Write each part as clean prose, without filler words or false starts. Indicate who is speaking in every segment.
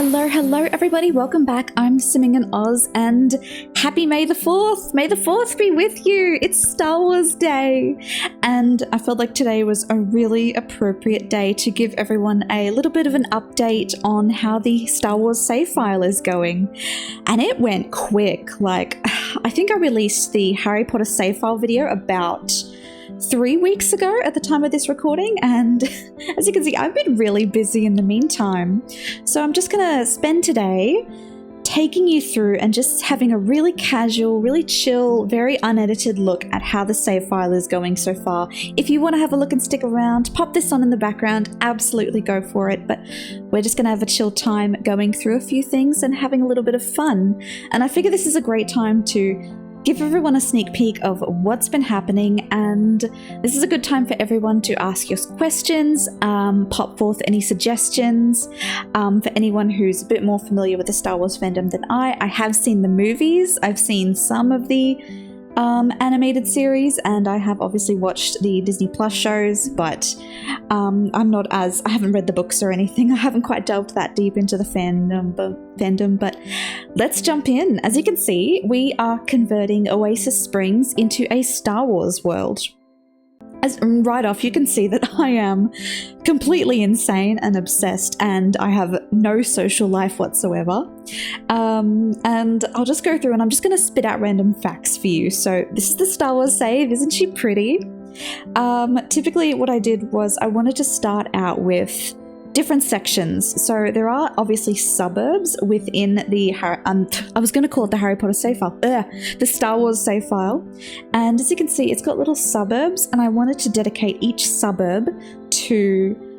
Speaker 1: Hello everybody, welcome back. I'm SimmingInOz and happy May the 4th. May the 4th be with you. It's Star Wars Day. And I felt like today was a really appropriate day to give everyone a little bit of an update on how the Star Wars save file is going. And it went quick. Like, I think I released the Harry Potter save file video about 3 weeks ago at the time of this recording, and as you can see, I've been really busy in the meantime. So I'm just gonna spend today taking you through and just having a really casual, really chill, very unedited look at how the save file is going so far. If you want to have a look and stick around, pop this on in the background, absolutely go for it. But we're just going to have a chill time going through a few things and having a little bit of fun. And I figure this is a great time to give everyone a sneak peek of what's been happening, and this is a good time for everyone to ask your questions, pop forth any suggestions. For anyone who's a bit more familiar with the Star Wars fandom than I have seen the movies, I've seen some of the animated series, and I have obviously watched the Disney Plus shows, but I haven't read the books or anything. I haven't quite delved that deep into the fandom, but let's jump in. As you can see, we are converting Oasis Springs into a Star Wars world. As right off, you can see that I am completely insane and obsessed, and I have no social life whatsoever. And I'll just go through and I'm just going to spit out random facts for you. So this is the Star Wars save. Isn't she pretty? Typically what I did was I wanted to start out with different sections. So there are obviously suburbs within the I was going to call it the Harry Potter save file, the Star Wars save file. And as you can see, it's got little suburbs, and I wanted to dedicate each suburb to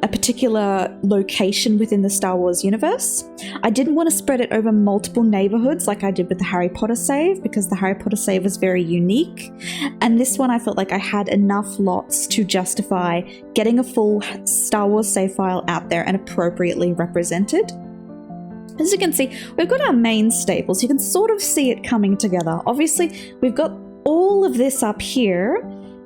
Speaker 1: a particular location within the Star Wars universe. I didn't want to spread it over multiple neighborhoods like I did with the Harry Potter save, because the Harry Potter save was very unique, and this one I felt like I had enough lots to justify getting a full Star Wars save file out there and appropriately represented. As you can see, we've got our main staples. You can sort of see it coming together. Obviously, we've got all of this up here,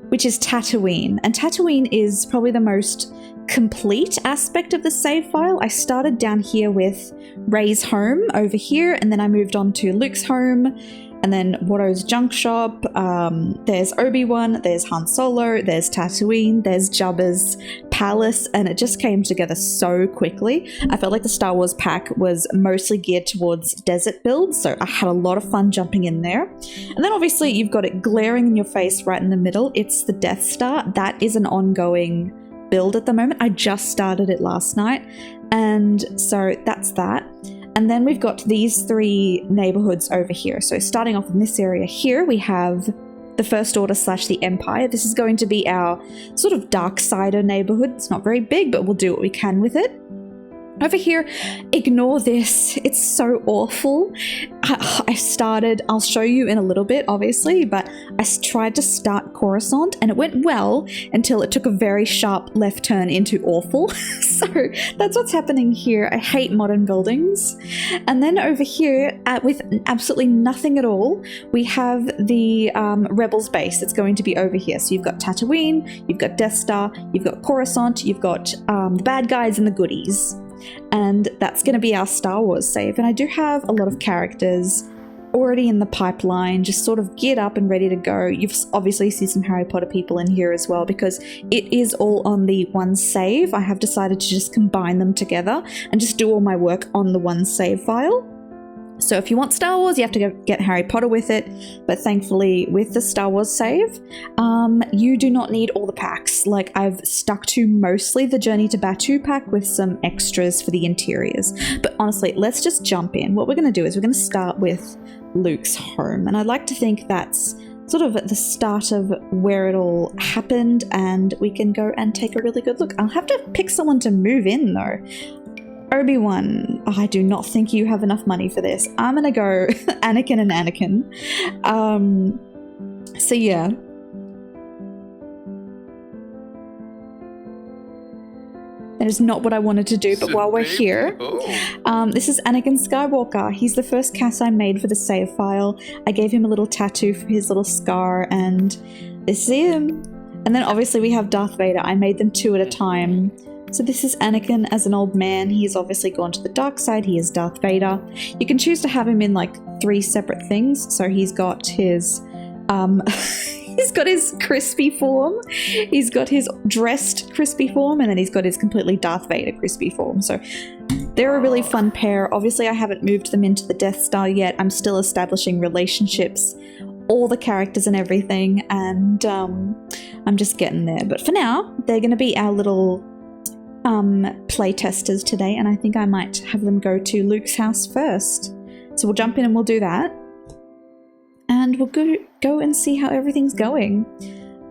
Speaker 1: which is Tatooine, and Tatooine is probably the most complete aspect of the save file. I started down here with Rey's home over here, and then I moved on to Luke's home, and then Watto's junk shop. There's Obi-Wan, there's Han Solo, there's Tatooine, there's Jabba's palace, and it just came together so quickly. I felt like the Star Wars pack was mostly geared towards desert builds, so I had a lot of fun jumping in there. And then obviously you've got it glaring in your face right in the middle. It's the Death Star. That is an ongoing build at the moment. I just started it last night, and so that's that. And then we've got these three neighborhoods over here. So starting off in this area here, we have the First Order / the Empire. This is going to be our sort of dark sider neighborhood. It's not very big, but we'll do what we can with it. Over here, ignore this. It's so awful. I'll show you in a little bit, obviously, but I tried to start Coruscant, and it went well until it took a very sharp left turn into awful. So that's what's happening here. I hate modern buildings. And then over here, with absolutely nothing at all, we have the Rebels base that's going to be over here. So you've got Tatooine, you've got Death Star, you've got Coruscant, you've got the bad guys and the goodies. And that's going to be our Star Wars save. And I do have a lot of characters already in the pipeline, just sort of geared up and ready to go. You've obviously seen some Harry Potter people in here as well, because it is all on the one save. I have decided to just combine them together and just do all my work on the one save file. So if you want Star Wars, you have to get Harry Potter with it, but thankfully with the Star Wars save, you do not need all the packs. Like, I've stuck to mostly the Journey to Batuu pack with some extras for the interiors. But honestly, let's just jump in. What we're going to do is we're going to start with Luke's home, and I'd like to think that's sort of at the start of where it all happened, and we can go and take a really good look. I'll have to pick someone to move in though. Obi-Wan, I do not think you have enough money for this. I'm gonna go Anakin and Anakin. So yeah. That is not what I wanted to do, but while we're here, this is Anakin Skywalker. He's the first cast I made for the save file. I gave him a little tattoo for his little scar, and this is him. And then obviously we have Darth Vader. I made them two at a time So this is Anakin as an old man. He's obviously gone to the dark side. He is Darth Vader. You can choose to have him in like 3 separate things. So he's got his he's got his crispy form, he's got his dressed crispy form, and then he's got his completely Darth Vader crispy form. So they're a really fun pair. Obviously I haven't moved them into the Death Star yet. I'm still establishing relationships, all the characters and everything, and I'm just getting there. But for now, they're going to be our little play testers today, and I think I might have them go to Luke's house first. So we'll jump in and we'll do that, and we'll go and see how everything's going.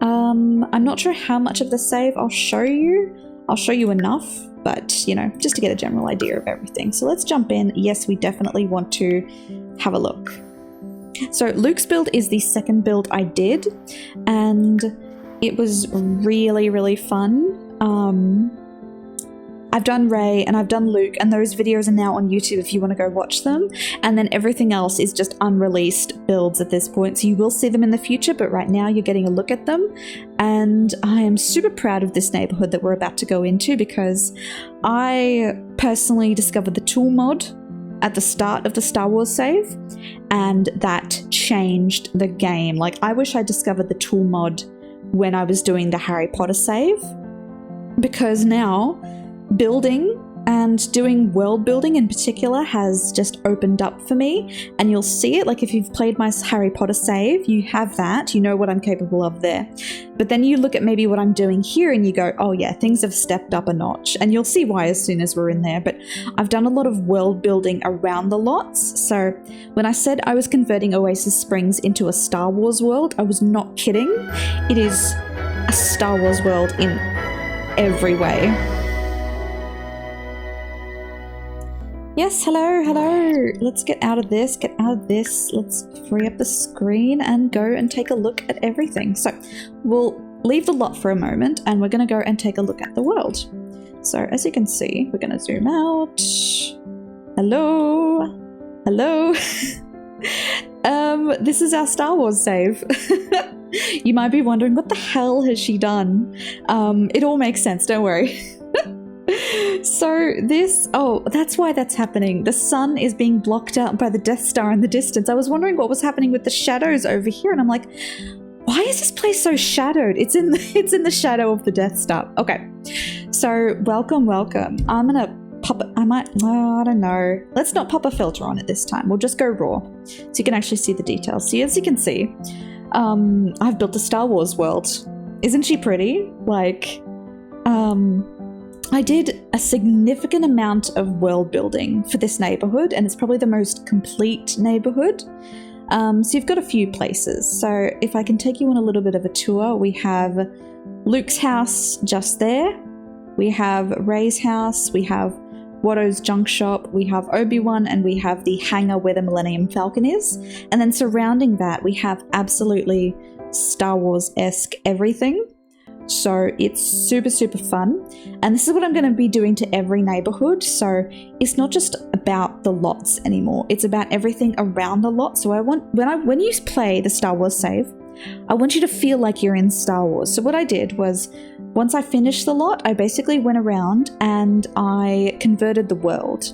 Speaker 1: I'm not sure how much of the save I'll show you. I'll show you enough, but you know, just to get a general idea of everything. So let's jump in. Yes, we definitely want to have a look. So Luke's build is the second build I did, and it was really, really fun. I've done Rey and I've done Luke, and those videos are now on YouTube if you want to go watch them. And then everything else is just unreleased builds at this point, so you will see them in the future, but right now you're getting a look at them. And I am super proud of this neighborhood that we're about to go into, because I personally discovered the tool mod at the start of the Star Wars save, and that changed the game. Like, I wish I discovered the tool mod when I was doing the Harry Potter save, because now building and doing world building in particular has just opened up for me. And you'll see it, like if you've played my Harry Potter save, you have that, you know what I'm capable of there. But then you look at maybe what I'm doing here and you go, oh yeah, things have stepped up a notch, and you'll see why as soon as we're in there. But I've done a lot of world building around the lots. So when I said I was converting Oasis Springs into a Star Wars world, I was not kidding. It is a Star Wars world in every way. Yes, hello. Let's get out of this, Let's free up the screen and go and take a look at everything. So we'll leave the lot for a moment and we're going to go and take a look at the world. So as you can see, we're going to zoom out. Hello. This is our Star Wars save. You might be wondering, what the hell has she done? It all makes sense, don't worry. So that's why that's happening. The sun is being blocked out by the Death Star in the distance. I was wondering what was happening with the shadows over here, and I'm like, why is this place so shadowed? It's in the shadow of the Death Star. Okay, so welcome. I'm gonna pop it. I don't know. Let's not pop a filter on it this time. We'll just go raw, so you can actually see the details. See, as you can see, I've built a Star Wars world. Isn't she pretty? Like, I did a significant amount of world building for this neighborhood, and it's probably the most complete neighborhood. So you've got a few places. So if I can take you on a little bit of a tour, we have Luke's house just there. We have Rey's house. We have Watto's junk shop. We have Obi-Wan, and we have the hangar where the Millennium Falcon is. And then surrounding that, we have absolutely Star Wars-esque everything. So it's super, super fun. And this is what I'm going to be doing to every neighborhood. So it's not just about the lots anymore. It's about everything around the lot. So I want, when you play the Star Wars save, I want you to feel like you're in Star Wars. So what I did was, once I finished the lot, I basically went around and I converted the world.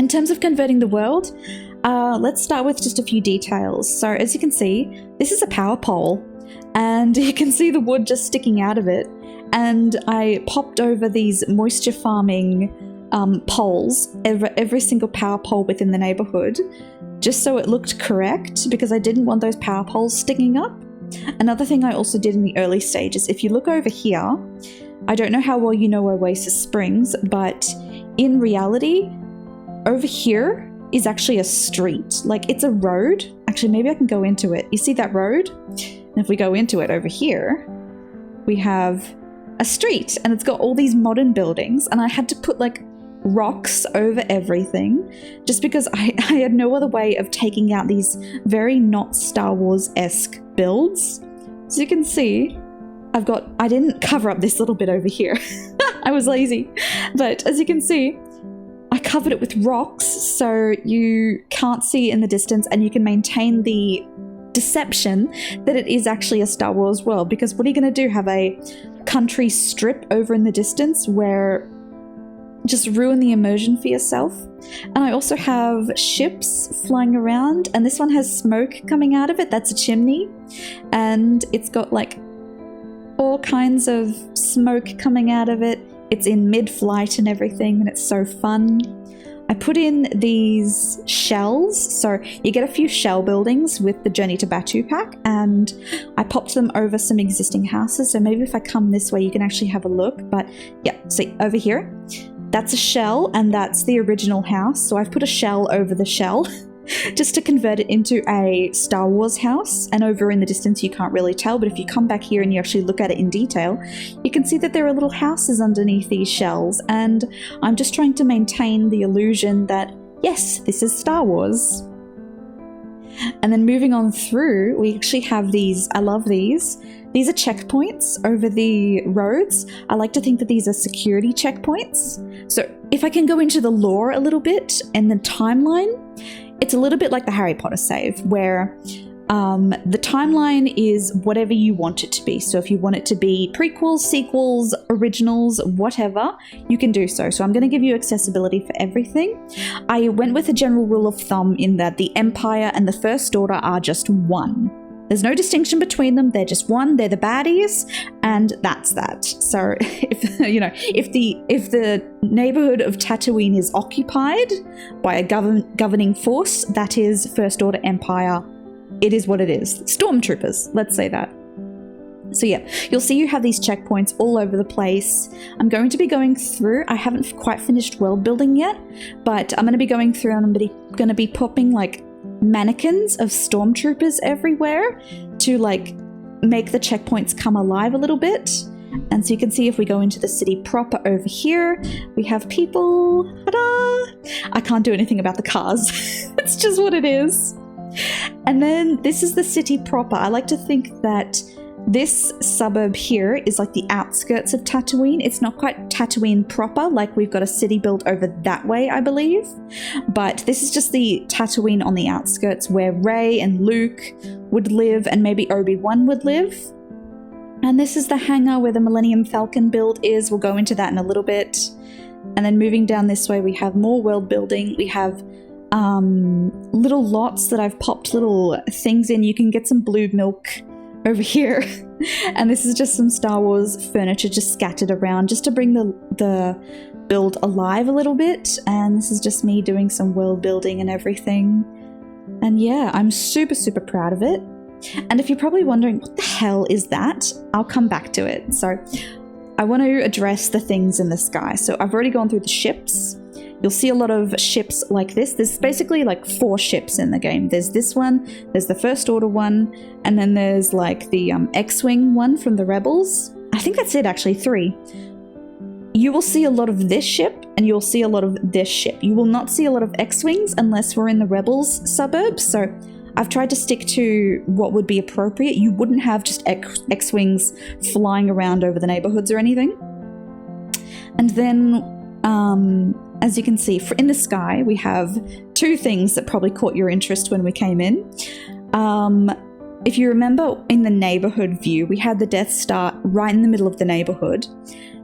Speaker 1: In terms of converting the world, let's start with just a few details. So as you can see, this is a power pole. And you can see the wood just sticking out of it. And I popped over these moisture farming poles, every single power pole within the neighborhood, just so it looked correct, because I didn't want those power poles sticking up. Another thing I also did in the early stages, if you look over here, I don't know how well you know Oasis Springs, but in reality, over here is actually a street. Like, it's a road. Actually, maybe I can go into it. You see that road? And if we go into it over here, we have a street, and it's got all these modern buildings, and I had to put like rocks over everything just because I had no other way of taking out these very not Star Wars-esque builds. So you can see, I didn't cover up this little bit over here. I was lazy. But as you can see, I covered it with rocks so you can't see in the distance, and you can maintain the deception that it is actually a Star Wars world. Because what are you going to do? Have a country strip over in the distance where just ruin the immersion for yourself. And I also have ships flying around, and this one has smoke coming out of it. That's a chimney, and it's got like all kinds of smoke coming out of it. It's in mid-flight and everything, and it's so fun. I put in these shells, so you get a few shell buildings with the Journey to Batu pack, and I popped them over some existing houses. So maybe if I come this way, you can actually have a look. But yeah, see over here, that's a shell, and that's the original house. So I've put a shell over the shell just to convert it into a Star Wars house. And over in the distance, you can't really tell, but if you come back here and you actually look at it in detail, you can see that there are little houses underneath these shells. And I'm just trying to maintain the illusion that, yes, this is Star Wars. And then moving on through, we actually have these. I love these. These are checkpoints over the roads. I like to think that these are security checkpoints. So if I can go into the lore a little bit and the timeline, it's a little bit like the Harry Potter save, where the timeline is whatever you want it to be. So if you want it to be prequels, sequels, originals, whatever, you can do so. So I'm going to give you accessibility for everything. I went with a general rule of thumb in that the Empire and the First Order are just one. There's no distinction between them. They're just one. They're the baddies, and that's that. So if the neighborhood of Tatooine is occupied by a governing force, that is First Order Empire. It is what it is. Stormtroopers, let's say that. So yeah, you'll see you have these checkpoints all over the place. I'm going to be going through. I haven't quite finished world building yet, but I'm going to be going through, and I'm going to be popping like mannequins of stormtroopers everywhere to like make the checkpoints come alive a little bit. And so you can see if we go into the city proper over here, we have people. Ta-da! I can't do anything about the cars. It's just what it is. And then this is the city proper. I like to think that this suburb here is like the outskirts of Tatooine. It's not quite Tatooine proper, like we've got a city built over that way, I believe. But this is just the Tatooine on the outskirts where Rey and Luke would live, and maybe Obi-Wan would live. And this is the hangar where the Millennium Falcon build is. We'll go into that in a little bit. And then moving down this way, we have more world building. We have little lots that I've popped little things in. You can get some blue milk over here. And this is just some Star Wars furniture just scattered around just to bring the build alive a little bit. And this is just me doing some world building and everything. And yeah, I'm super, super proud of it. And if you're probably wondering, what the hell is that? I'll come back to it. So I want to address the things in the sky. So I've already gone through the ships. You'll see a lot of ships like this. There's basically like 4 ships in the game. There's this one, there's the First Order one, and then there's like the X-Wing one from the Rebels. I think that's it, actually, 3. You will see a lot of this ship, and you'll see a lot of this ship. You will not see a lot of X-Wings unless we're in the Rebels suburbs. So I've tried to stick to what would be appropriate. You wouldn't have just X-Wings flying around over the neighborhoods or anything. And then as you can see, in the sky, we have 2 things that probably caught your interest when we came in. If you remember, in the neighborhood view, we had the Death Star right in the middle of the neighborhood.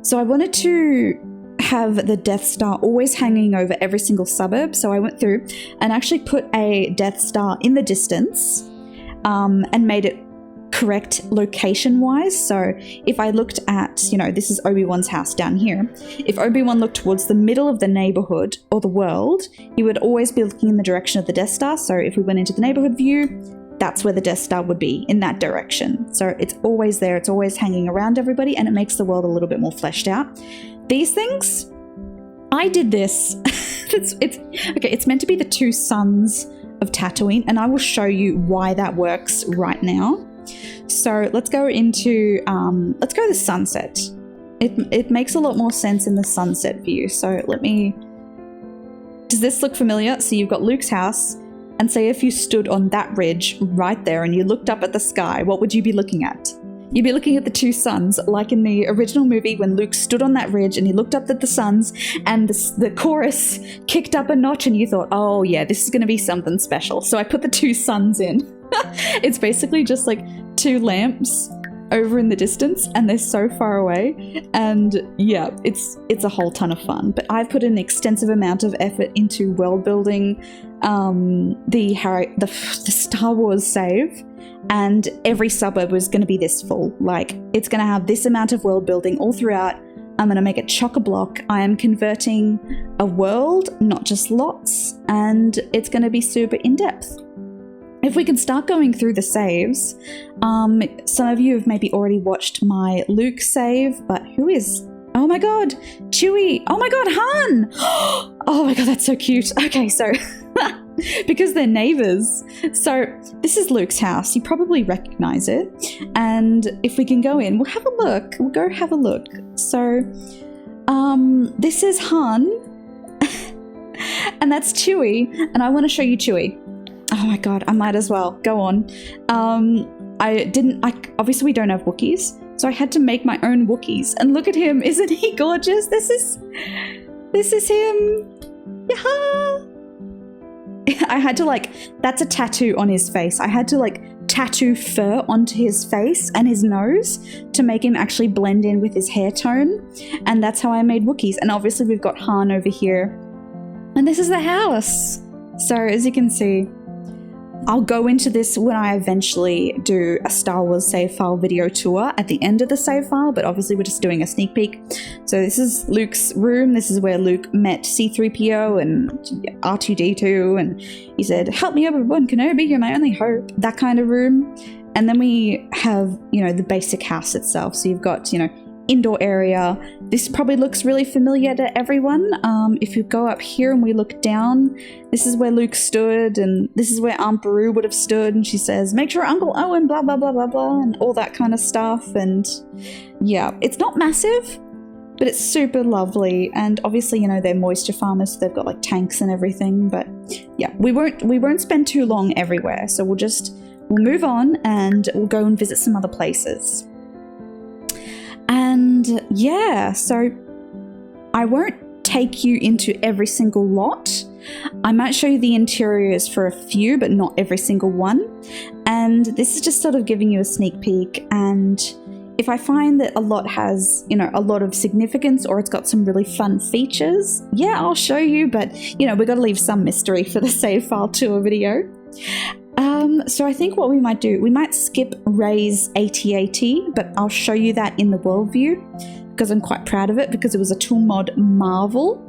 Speaker 1: So I wanted to have the Death Star always hanging over every single suburb. So I went through and actually put a Death Star in the distance and made it correct location-wise. So if I looked at, this is Obi-Wan's house down here. If Obi-Wan looked towards the middle of the neighborhood or the world, he would always be looking in the direction of the Death Star. So if we went into the neighborhood view, that's where the Death Star would be, in that direction. So it's always there. It's always hanging around everybody, and it makes the world a little bit more fleshed out. These things, I did this. It's meant to be the 2 suns of Tatooine, and I will show you why that works right now. So let's go into, the sunset. It makes a lot more sense in the sunset view. So does this look familiar? So you've got Luke's house, and say if you stood on that ridge right there and you looked up at the sky, what would you be looking at? You'd be looking at the 2 suns, like in the original movie when Luke stood on that ridge and he looked up at the suns, and the chorus kicked up a notch, and you thought, oh yeah, this is going to be something special. So I put the 2 suns in. It's basically just like 2 lamps over in the distance, and they're so far away. And yeah, it's a whole ton of fun. But I've put an extensive amount of effort into world building the Star Wars save, and every suburb was going to be this full. Like, it's going to have this amount of world building all throughout. I'm going to make it chock-a-block. I am converting a world, not just lots, and it's going to be super in-depth. If we can start going through the saves, some of you have maybe already watched my Luke save, but who is... Oh my god, Chewie! Oh my god, Han! Oh my god, that's so cute. Okay, so... because they're neighbors. So this is Luke's house. You probably recognize it. And if we can go in, we'll have a look. We'll go have a look. So this is Han. And that's Chewie. And I want to show you Chewie. Oh my god, I might as well. Go on. Obviously we don't have Wookiees, so I had to make my own Wookiees. And look at him. Isn't he gorgeous? This is him. Yaha! I had to that's a tattoo on his face. I had to tattoo fur onto his face and his nose to make him actually blend in with his hair tone. And that's how I made Wookiees. And obviously we've got Han over here. And this is the house. So as you can see, I'll go into this when I eventually do a Star Wars save file video tour at the end of the save file, but obviously we're just doing a sneak peek. So this is Luke's room. This is where Luke met C-3PO and R2-D2, and he said, "Help me, Obi-Wan Kenobi, you're my only hope." That kind of room. And then we have, the basic house itself. So you've got, indoor area. This probably looks really familiar to everyone. If you go up here and we look down, this is where Luke stood, and this is where Aunt Beru would have stood, and she says, "Make sure Uncle Owen blah blah blah blah blah," and all that kind of stuff. And yeah, it's not massive, but it's super lovely. And obviously, they're moisture farmers, so they've got tanks and everything. But yeah, we won't spend too long everywhere, so we'll move on and we'll go and visit some other places. And yeah, so I won't take you into every single lot. I might show you the interiors for a few, but not every single one. And this is just sort of giving you a sneak peek. And if I find that a lot has, a lot of significance, or it's got some really fun features, yeah, I'll show you. But, we've got to leave some mystery for the save file tour video. So I think what we might do, we might skip Rey's AT-AT, but I'll show you that in the world view because I'm quite proud of it, because it was a tool mod marvel.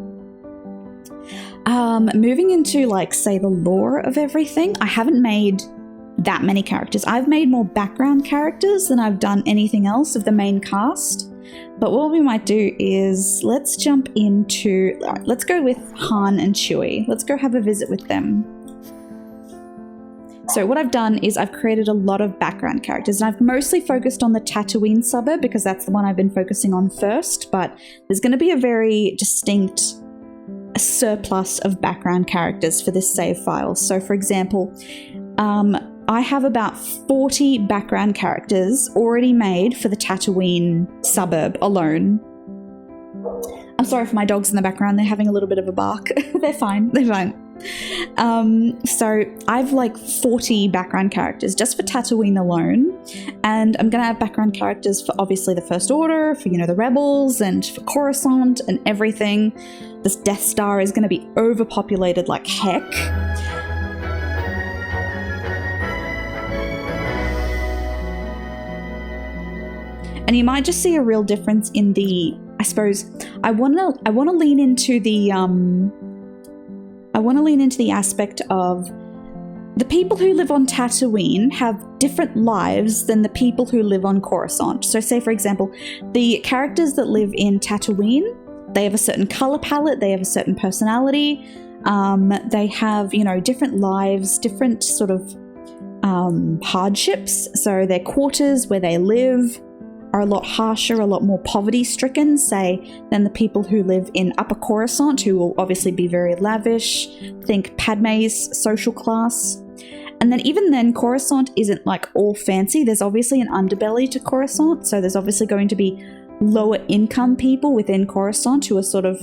Speaker 1: Moving into say the lore of everything, I haven't made that many characters. I've made more background characters than I've done anything else of the main cast. But what we might do is let's go with Han and Chewie. Let's go have a visit with them. So what I've done is I've created a lot of background characters, and I've mostly focused on the Tatooine suburb because that's the one I've been focusing on first, but there's going to be a very distinct surplus of background characters for this save file. So for example, I have about 40 background characters already made for the Tatooine suburb alone. I'm sorry for my dogs in the background, they're having a little bit of a bark. They're fine. So I've 40 background characters just for Tatooine alone, and I'm gonna have background characters for obviously the First Order, for the Rebels, and for Coruscant and everything. This Death Star is gonna be overpopulated like heck. And you might just see a real difference in the, I suppose, I want to lean into the aspect of the people who live on Tatooine have different lives than the people who live on Coruscant. So say, for example, the characters that live in Tatooine, they have a certain color palette, they have a certain personality, they have, different lives, different sort of hardships. So their quarters where they live are a lot harsher, a lot more poverty-stricken, say, than the people who live in Upper Coruscant, who will obviously be very lavish. Think Padme's social class. And then even then, Coruscant isn't all fancy. There's obviously an underbelly to Coruscant, so there's obviously going to be lower income people within Coruscant who are sort of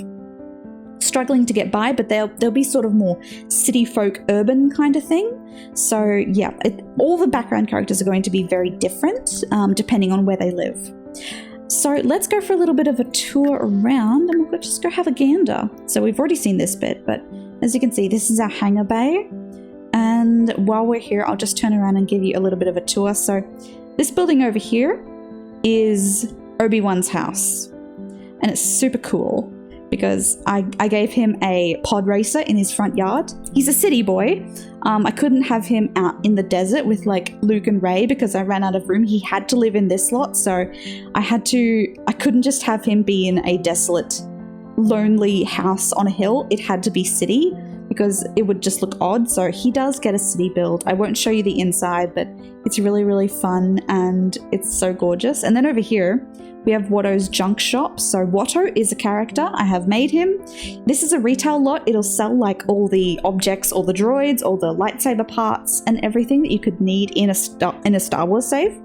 Speaker 1: struggling to get by, but they'll be sort of more city folk, urban kind of thing. So yeah, all the background characters are going to be very different depending on where they live. So let's go for a little bit of a tour around, and we'll just go have a gander. So we've already seen this bit, but as you can see, this is our hangar bay. And while we're here, I'll just turn around and give you a little bit of a tour. So this building over here is Obi-Wan's house. And it's super cool because I gave him a pod racer in his front yard. He's a city boy. I couldn't have him out in the desert with like Luke and Rey because I ran out of room. He had to live in this lot, so I couldn't just have him be in a desolate, lonely house on a hill. It had to be city because it would just look odd. So he does get a city build. I won't show you the inside, but it's really, really fun and it's so gorgeous. And then over here, we have Watto's junk shop. So Watto is a character. I have made him. This is a retail lot. It'll sell like all the objects, all the droids, all the lightsaber parts, and everything that you could need in a Star Wars save.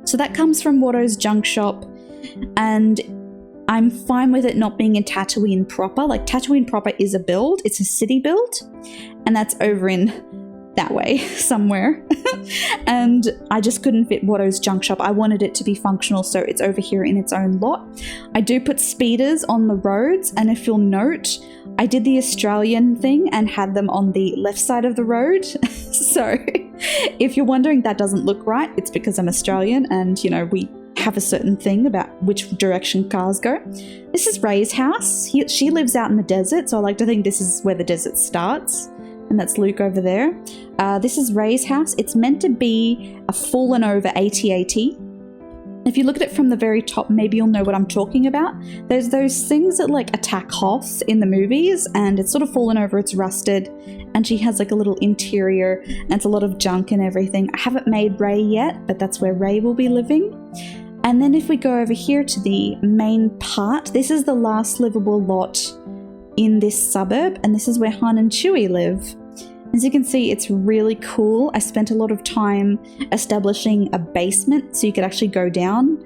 Speaker 1: So that comes from Watto's junk shop, and I'm fine with it not being in Tatooine proper. Like Tatooine proper is a build. It's a city build, and that's over in that way somewhere. And I just couldn't fit Watto's junk shop. I wanted it to be functional, so it's over here in its own lot. I do put speeders on the roads, and if you'll note, I did the Australian thing and had them on the left side of the road. So if you're wondering that doesn't look right, it's because I'm Australian and, you know, we have a certain thing about which direction cars go. This is Rey's house. She lives out in the desert, so I like to think this is where the desert starts. And that's Luke over there. This is Rey's house. It's meant to be a fallen over AT-AT. If you look at it from the very top, maybe you'll know what I'm talking about. There's those things that like attack Hoth in the movies, and it's sort of fallen over, it's rusted, and she has like a little interior, and it's a lot of junk and everything. I haven't made Rey yet, but that's where Rey will be living. And then if we go over here to the main part, this is the last livable lot in this suburb, and this is where Han and Chewie live. As you can see, it's really cool. I spent a lot of time establishing a basement so you could actually go down.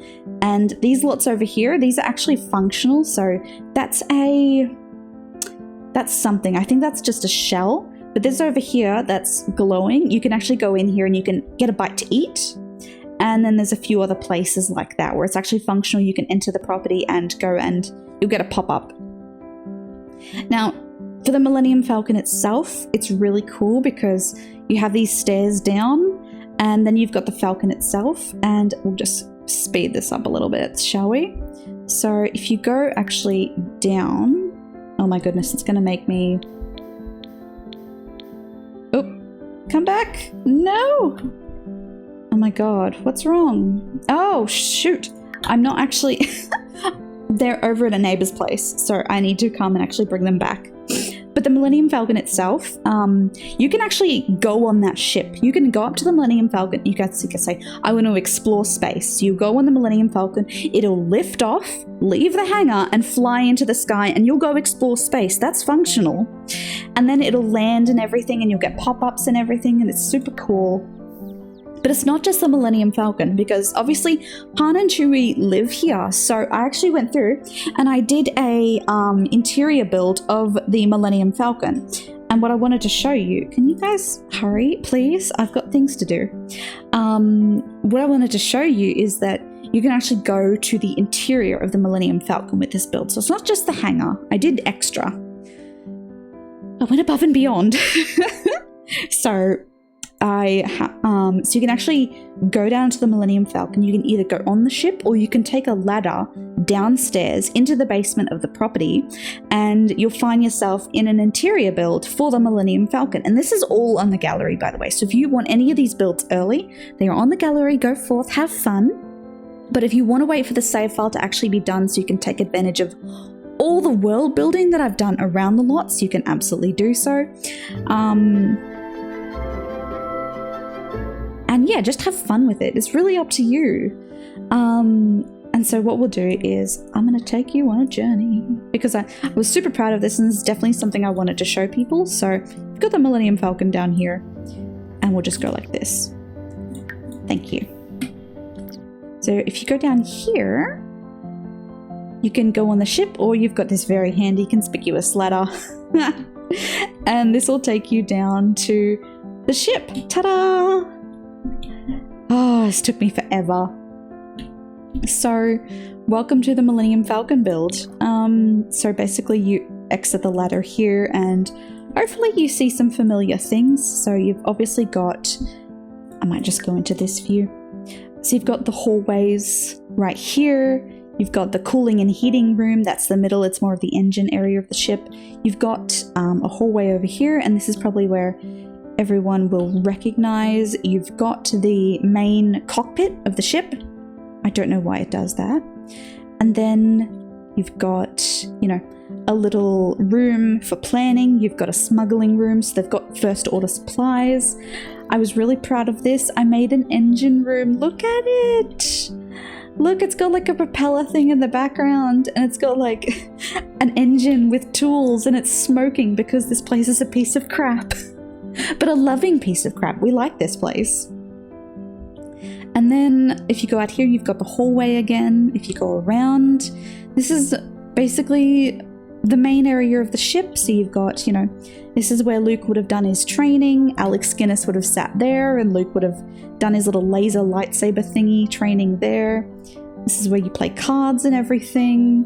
Speaker 1: And these lots over here, these are actually functional. So that's something. I think that's just a shell. But this over here that's glowing, you can actually go in here and you can get a bite to eat. And then there's a few other places like that where it's actually functional. You can enter the property and go and you'll get a pop-up. Now, for the Millennium Falcon itself, it's really cool because you have these stairs down and then you've got the Falcon itself, and we'll just speed this up a little bit, shall we? So if you go actually down, oh my goodness, it's going to make me... Oh, come back. No. Oh my God, what's wrong? Oh, shoot. I'm not actually... They're over at a neighbor's place, so I need to come and actually bring them back. But the Millennium Falcon itself, you can actually go on that ship. You can go up to the Millennium Falcon. You can say, I want to explore space. You go on the Millennium Falcon, it'll lift off, leave the hangar, and fly into the sky, and you'll go explore space. That's functional. And then it'll land and everything, and you'll get pop-ups and everything, and it's super cool. But it's not just the Millennium Falcon, because obviously Han and Chewie live here. So I actually went through and I did a interior build of the Millennium Falcon. And what I wanted to show you, can you guys hurry, please? I've got things to do. What I wanted to show you is that you can actually go to the interior of the Millennium Falcon with this build. So it's not just the hangar. I did extra. I went above and beyond. So you can actually go down to the Millennium Falcon. You can either go on the ship or you can take a ladder downstairs into the basement of the property, and you'll find yourself in an interior build for the Millennium Falcon. And this is all on the gallery, by the way. So if you want any of these builds early, they are on the gallery. Go forth, have fun. But if you want to wait for the save file to actually be done so you can take advantage of all the world building that I've done around the lots, you can absolutely do so. And yeah, just have fun with it. It's really up to you. And so what we'll do is I'm going to take you on a journey, because I was super proud of this, and this is definitely something I wanted to show people. So we've got the Millennium Falcon down here, and we'll just go like this. Thank you. So if you go down here, you can go on the ship, or you've got this very handy conspicuous ladder. And this will take you down to the ship. Ta-da! Oh, this took me forever. So, welcome to the Millennium Falcon build. So basically you exit the ladder here and hopefully you see some familiar things. So you've obviously got, I might just go into this view. So you've got the hallways right here. You've got the cooling and heating room, that's the middle, it's more of the engine area of the ship. You've got a hallway over here, and this is probably where everyone will recognize. You've got the main cockpit of the ship. I don't know why it does that. And then you've got, you know, a little room for planning. You've got a smuggling room, so they've got first order supplies. I was really proud of this. I made an engine room. Look at it! Look, it's got like a propeller thing in the background, and it's got like an engine with tools, and it's smoking because this place is a piece of crap. But a loving piece of crap. We like this place. And then if you go out here, you've got the hallway again. If you go around, this is basically the main area of the ship. So you've got, you know, this is where Luke would have done his training. Alex Guinness would have sat there, and Luke would have done his little laser lightsaber thingy training there. This is where you play cards and everything.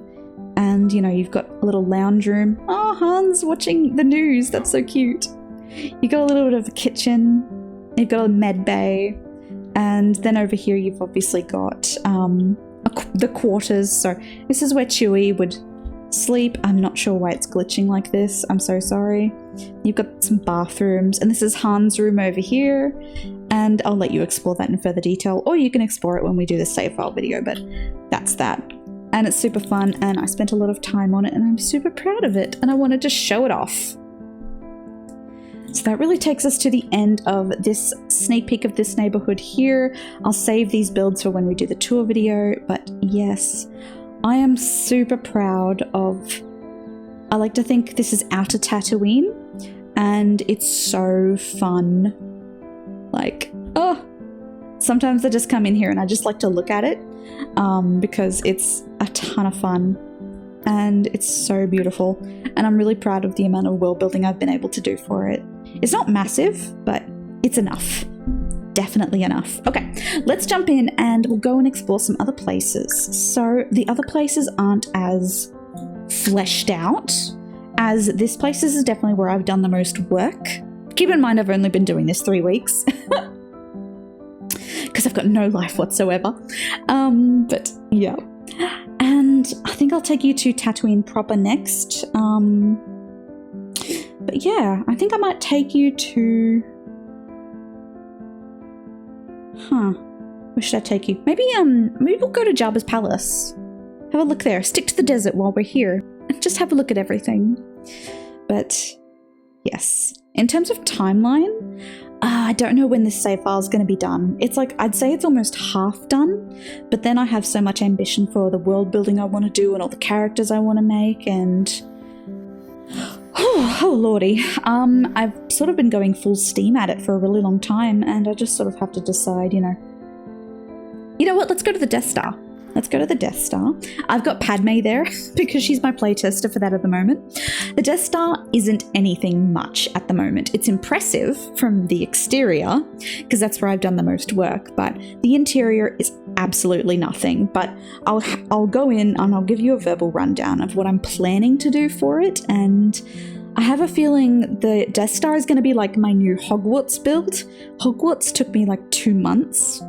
Speaker 1: And, you know, you've got a little lounge room. Oh, Han's watching the news. That's so cute. You've got a little bit of a kitchen. You've got a med bay. And then over here you've obviously got the quarters. So this is where Chewie would sleep. I'm not sure why it's glitching like this. I'm so sorry. You've got some bathrooms, and this is Han's room over here, and I'll let you explore that in further detail, or you can explore it when we do the save file video, but that's that. And it's super fun, and I spent a lot of time on it, and I'm super proud of it, and I wanted to show it off. So that really takes us to the end of this sneak peek of this neighborhood here. I'll save these builds for when we do the tour video, but yes, I am super proud of, I like to think this is Outer Tatooine, and it's so fun. Like, oh, sometimes I just come in here and I just like to look at it because it's a ton of fun and it's so beautiful, and I'm really proud of the amount of world building I've been able to do for it. It's not massive, but it's enough. Definitely enough. Okay, let's jump in and we'll go and explore some other places. So the other places aren't as fleshed out as this place. This is definitely where I've done the most work. Keep in mind I've only been doing this 3 weeks because I've got no life whatsoever. But yeah. And I think I'll take you to Tatooine proper next. But yeah, I think I might take you to... Where should I take you? Maybe we'll go to Jabba's palace. Have a look there. Stick to the desert while we're here. And just have a look at everything. But yes. In terms of timeline, I don't know when this save file is going to be done. It's like, I'd say it's almost half done, but then I have so much ambition for the world building I want to do and all the characters I want to make, and oh lordy. I've sort of been going full steam at it for a really long time, and I just sort of have to decide, you know what, let's go to the Death Star. Let's go to the Death Star. I've got Padme there because she's my playtester for that at the moment. The Death Star isn't anything much at the moment. It's impressive from the exterior because that's where I've done the most work, but the interior is absolutely nothing. But I'll go in and I'll give you a verbal rundown of what I'm planning to do for it, and I have a feeling the Death Star is going to be like my new Hogwarts build. Hogwarts took me like 2 months,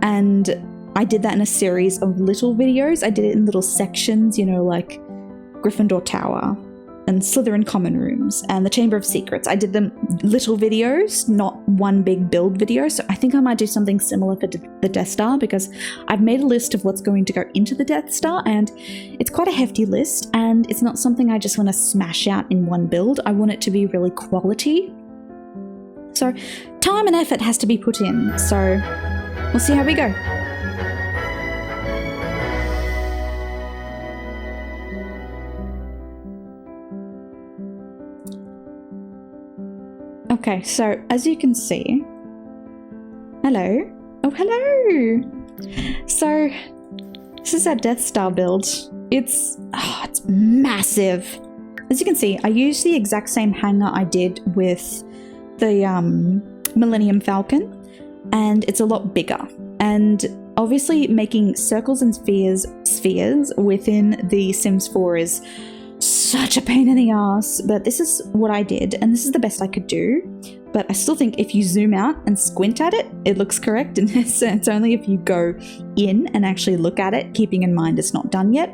Speaker 1: and I did that in a series of little videos. I did it in little sections, like Gryffindor Tower and Slytherin Common Rooms and the Chamber of Secrets. I did them little videos, not one big build video. So I think I might do something similar for the Death Star, because I've made a list of what's going to go into the Death Star, and it's quite a hefty list, and it's not something I just want to smash out in one build. I want it to be really quality. So time and effort has to be put in. So we'll see how we go. Okay, so as you can see, hello. Oh, hello. So this is our Death Star build. It's massive. As you can see, I used the exact same hanger I did with the Millennium Falcon, and it's a lot bigger. And obviously making circles and spheres within the Sims 4 is such a pain in the ass, but this is what I did, and this is the best I could do. But I still think if you zoom out and squint at it, it looks correct, and it's only if you go in and actually look at it, keeping in mind it's not done yet.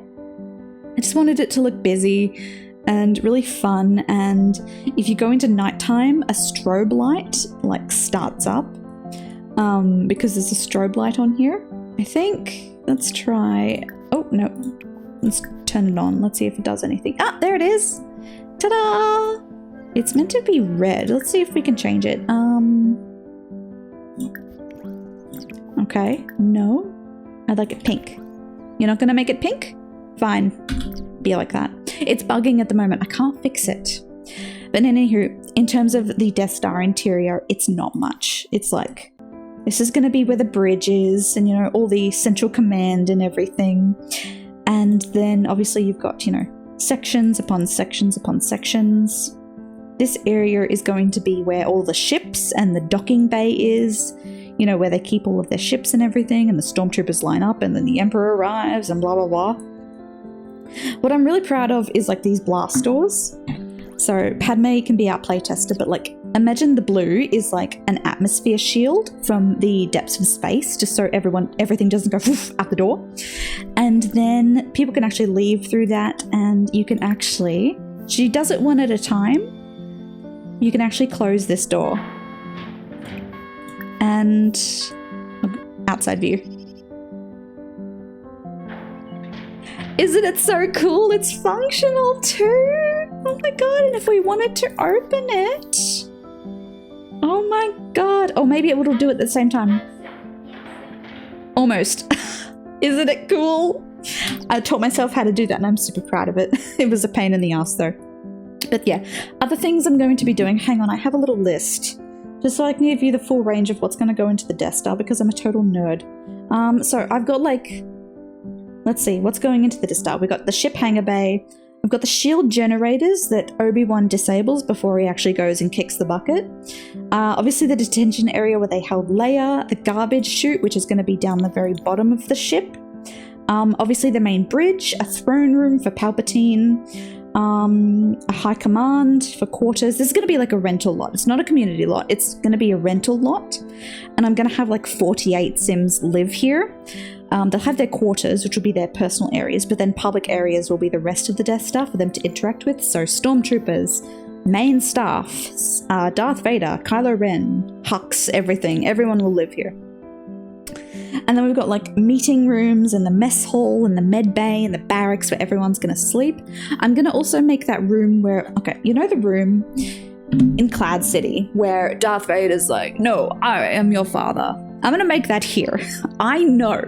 Speaker 1: I just wanted it to look busy and really fun, and if you go into nighttime, a strobe light like starts up because there's a strobe light on here, I think. Let's try, oh no, let's turn it on. Let's see if it does anything. Ah, there it is. Ta-da! It's meant to be red. Let's see if we can change it. Okay, no. I'd like it pink. You're not gonna make it pink? Fine, be like that. It's bugging at the moment. I can't fix it. But anywho, in terms of the Death Star interior, it's not much. It's like, this is gonna be where the bridge is, and you know, all the central command and everything. And then obviously you've got, you know, sections upon sections upon sections. This area is going to be where all the ships and the docking bay is, you know, where they keep all of their ships and everything, and the stormtroopers line up, and then the Emperor arrives, and blah, blah, blah. What I'm really proud of is like these blast doors. So Padme can be our playtester, but like imagine the blue is like an atmosphere shield from the depths of space, just so everything doesn't go out the door. And then people can actually leave through that, and you can actually, she does it one at a time. You can actually close this door. And outside view. Isn't it so cool? It's functional too. Oh my god, and if we wanted to open it. Oh my god. Oh, maybe it will do it at the same time. Almost. Isn't it cool? I taught myself how to do that, and I'm super proud of it. It was a pain in the ass though. But yeah, other things I'm going to be doing. Hang on, I have a little list. Just so I can give you the full range of what's going to go into the Death Star, because I'm a total nerd. So I've got like, let's see, what's going into the Death Star. We've got the ship hangar bay. We've got the shield generators that Obi-Wan disables before he actually goes and kicks the bucket. Obviously the detention area where they held Leia. The garbage chute, which is going to be down the very bottom of the ship. Obviously the main bridge, a throne room for Palpatine. A high command for quarters. This is going to be like a rental lot. It's not a community lot. It's going to be a rental lot. And I'm going to have like 48 Sims live here. They'll have their quarters, which will be their personal areas, but then public areas will be the rest of the Death Star for them to interact with. So stormtroopers, main staff, Darth Vader, Kylo Ren, Hux, everything. Everyone will live here. And then we've got like meeting rooms and the mess hall and the med bay and the barracks where everyone's going to sleep. I'm going to also make that room where, okay, you know the room in Cloud City where Darth Vader's like, no, I am your father. I'm going to make that here. I know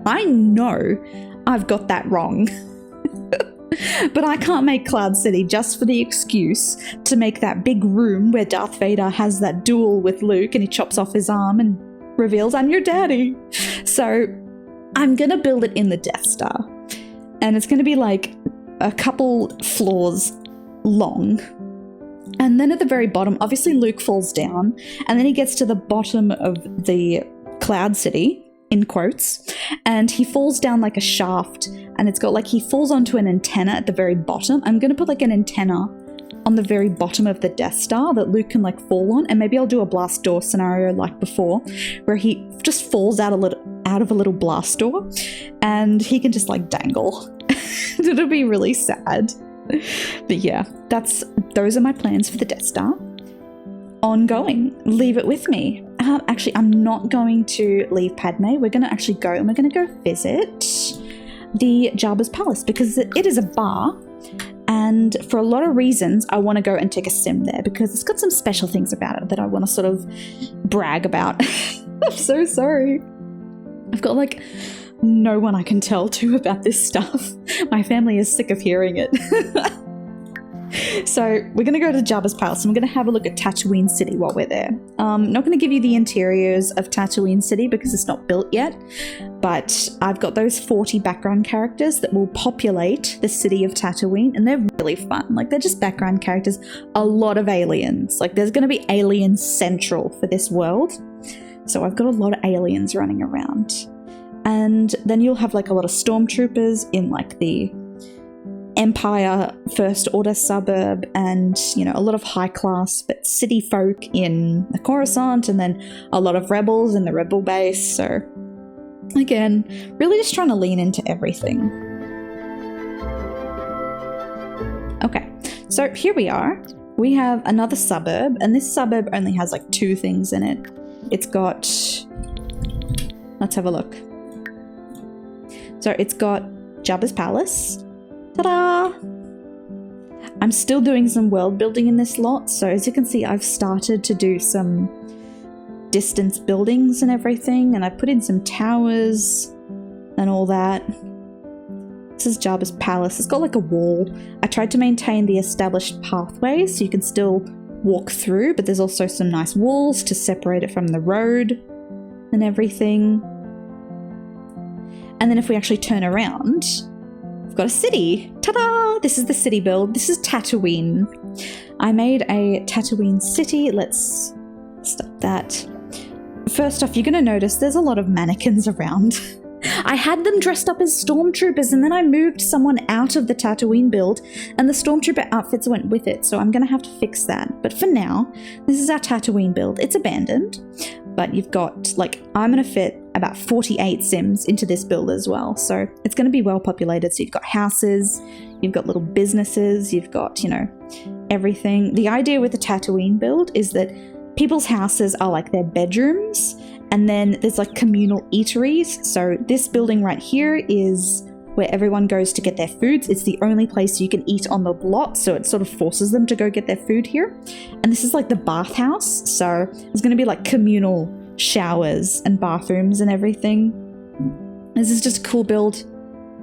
Speaker 1: I've got that wrong. But I can't make Cloud City just for the excuse to make that big room where Darth Vader has that duel with Luke and he chops off his arm and reveals I'm your daddy. So I'm gonna build it in the Death Star, and it's gonna be like a couple floors long, and then at the very bottom obviously Luke falls down, and then he gets to the bottom of the Cloud City in quotes, and he falls down like a shaft, and it's got like, he falls onto an antenna at the very bottom. I'm gonna put like an antenna on the very bottom of the Death Star that Luke can like fall on, and maybe I'll do a blast door scenario like before where he just falls out of a little blast door and he can just like dangle. It'll be really sad. But yeah, those are my plans for the Death Star. Ongoing. Leave it with me. Actually, I'm not going to leave Padme. We're going to actually go, and we're going to go visit the Jabba's palace, because it is a bar. And for a lot of reasons, I want to go and take a sim there because it's got some special things about it that I want to sort of brag about. I'm so sorry. I've got like no one I can tell to about this stuff. My family is sick of hearing it. So we're going to go to Jabba's palace and we're going to have a look at Tatooine City while we're there. Not going to give you the interiors of Tatooine City because it's not built yet, but I've got those 40 background characters that will populate the city of Tatooine, and they're really fun. Like, they're just background characters. A lot of aliens. Like, there's going to be aliens central for this world. So I've got a lot of aliens running around. And then you'll have like a lot of stormtroopers in like the Empire First Order suburb, and a lot of high class but city folk in the Coruscant, and then a lot of rebels in the rebel base. So again, really just trying to lean into everything. Okay, so here we are. We have another suburb, and this suburb only has like 2 things in it. It's got, let's have a look. So it's got Jabba's palace. Ta-da! I'm still doing some world building in this lot, so as you can see, I've started to do some distance buildings and everything, and I put in some towers and all that. This is Jabba's palace. It's got like a wall. I tried to maintain the established pathways so you can still walk through, but there's also some nice walls to separate it from the road and everything. And then if we actually turn around, we've got a city. Ta-da! This is the city build. This is Tatooine. I made a Tatooine city. Let's stop that. First off, you're going to notice there's a lot of mannequins around. I had them dressed up as stormtroopers, and then I moved someone out of the Tatooine build, and the stormtrooper outfits went with it, so I'm going to have to fix that. But for now, this is our Tatooine build. It's abandoned, but you've got, like, I'm going to fit about 48 Sims into this build as well, so it's going to be well populated. So you've got houses, you've got little businesses, you've got, everything. The idea with the Tatooine build is that people's houses are like their bedrooms, and then there's like communal eateries. So this building right here is where everyone goes to get their foods. It's the only place you can eat on the lot, so it sort of forces them to go get their food here. And this is like the bathhouse, so there's going to be like communal showers and bathrooms and everything. This is just a cool build.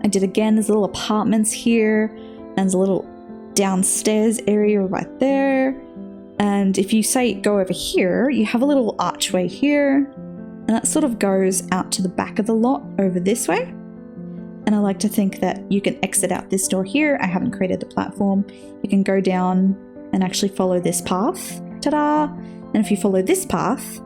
Speaker 1: I did again, there's little apartments here, and there's a little downstairs area right there. And if you say go over here, you have a little archway here, and that sort of goes out to the back of the lot over this way. And I like to think that you can exit out this door here. I haven't created the platform. You can go down and actually follow this path. Ta-da! And if you follow this path,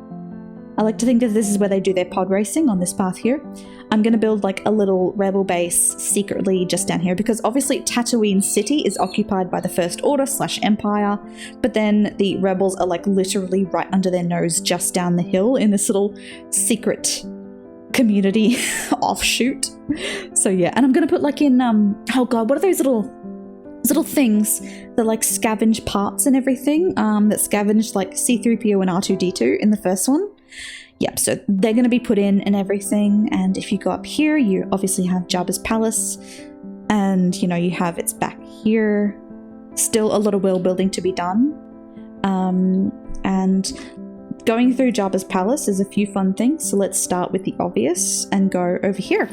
Speaker 1: I like to think that this is where they do their pod racing, on this path here. I'm going to build like a little rebel base secretly just down here, because obviously Tatooine City is occupied by the First Order / Empire, but then the rebels are like literally right under their nose just down the hill in this little secret community offshoot. So yeah, and I'm going to put like in, oh god, what are those little things that like scavenge parts and everything, that scavenged like C-3PO and R2-D2 in the first one. Yep, so they're going to be put in and everything. And if you go up here, you obviously have Jabba's palace, and you have its back here. Still a lot of world building to be done. And going through Jabba's palace is a few fun things. So let's start with the obvious and go over here.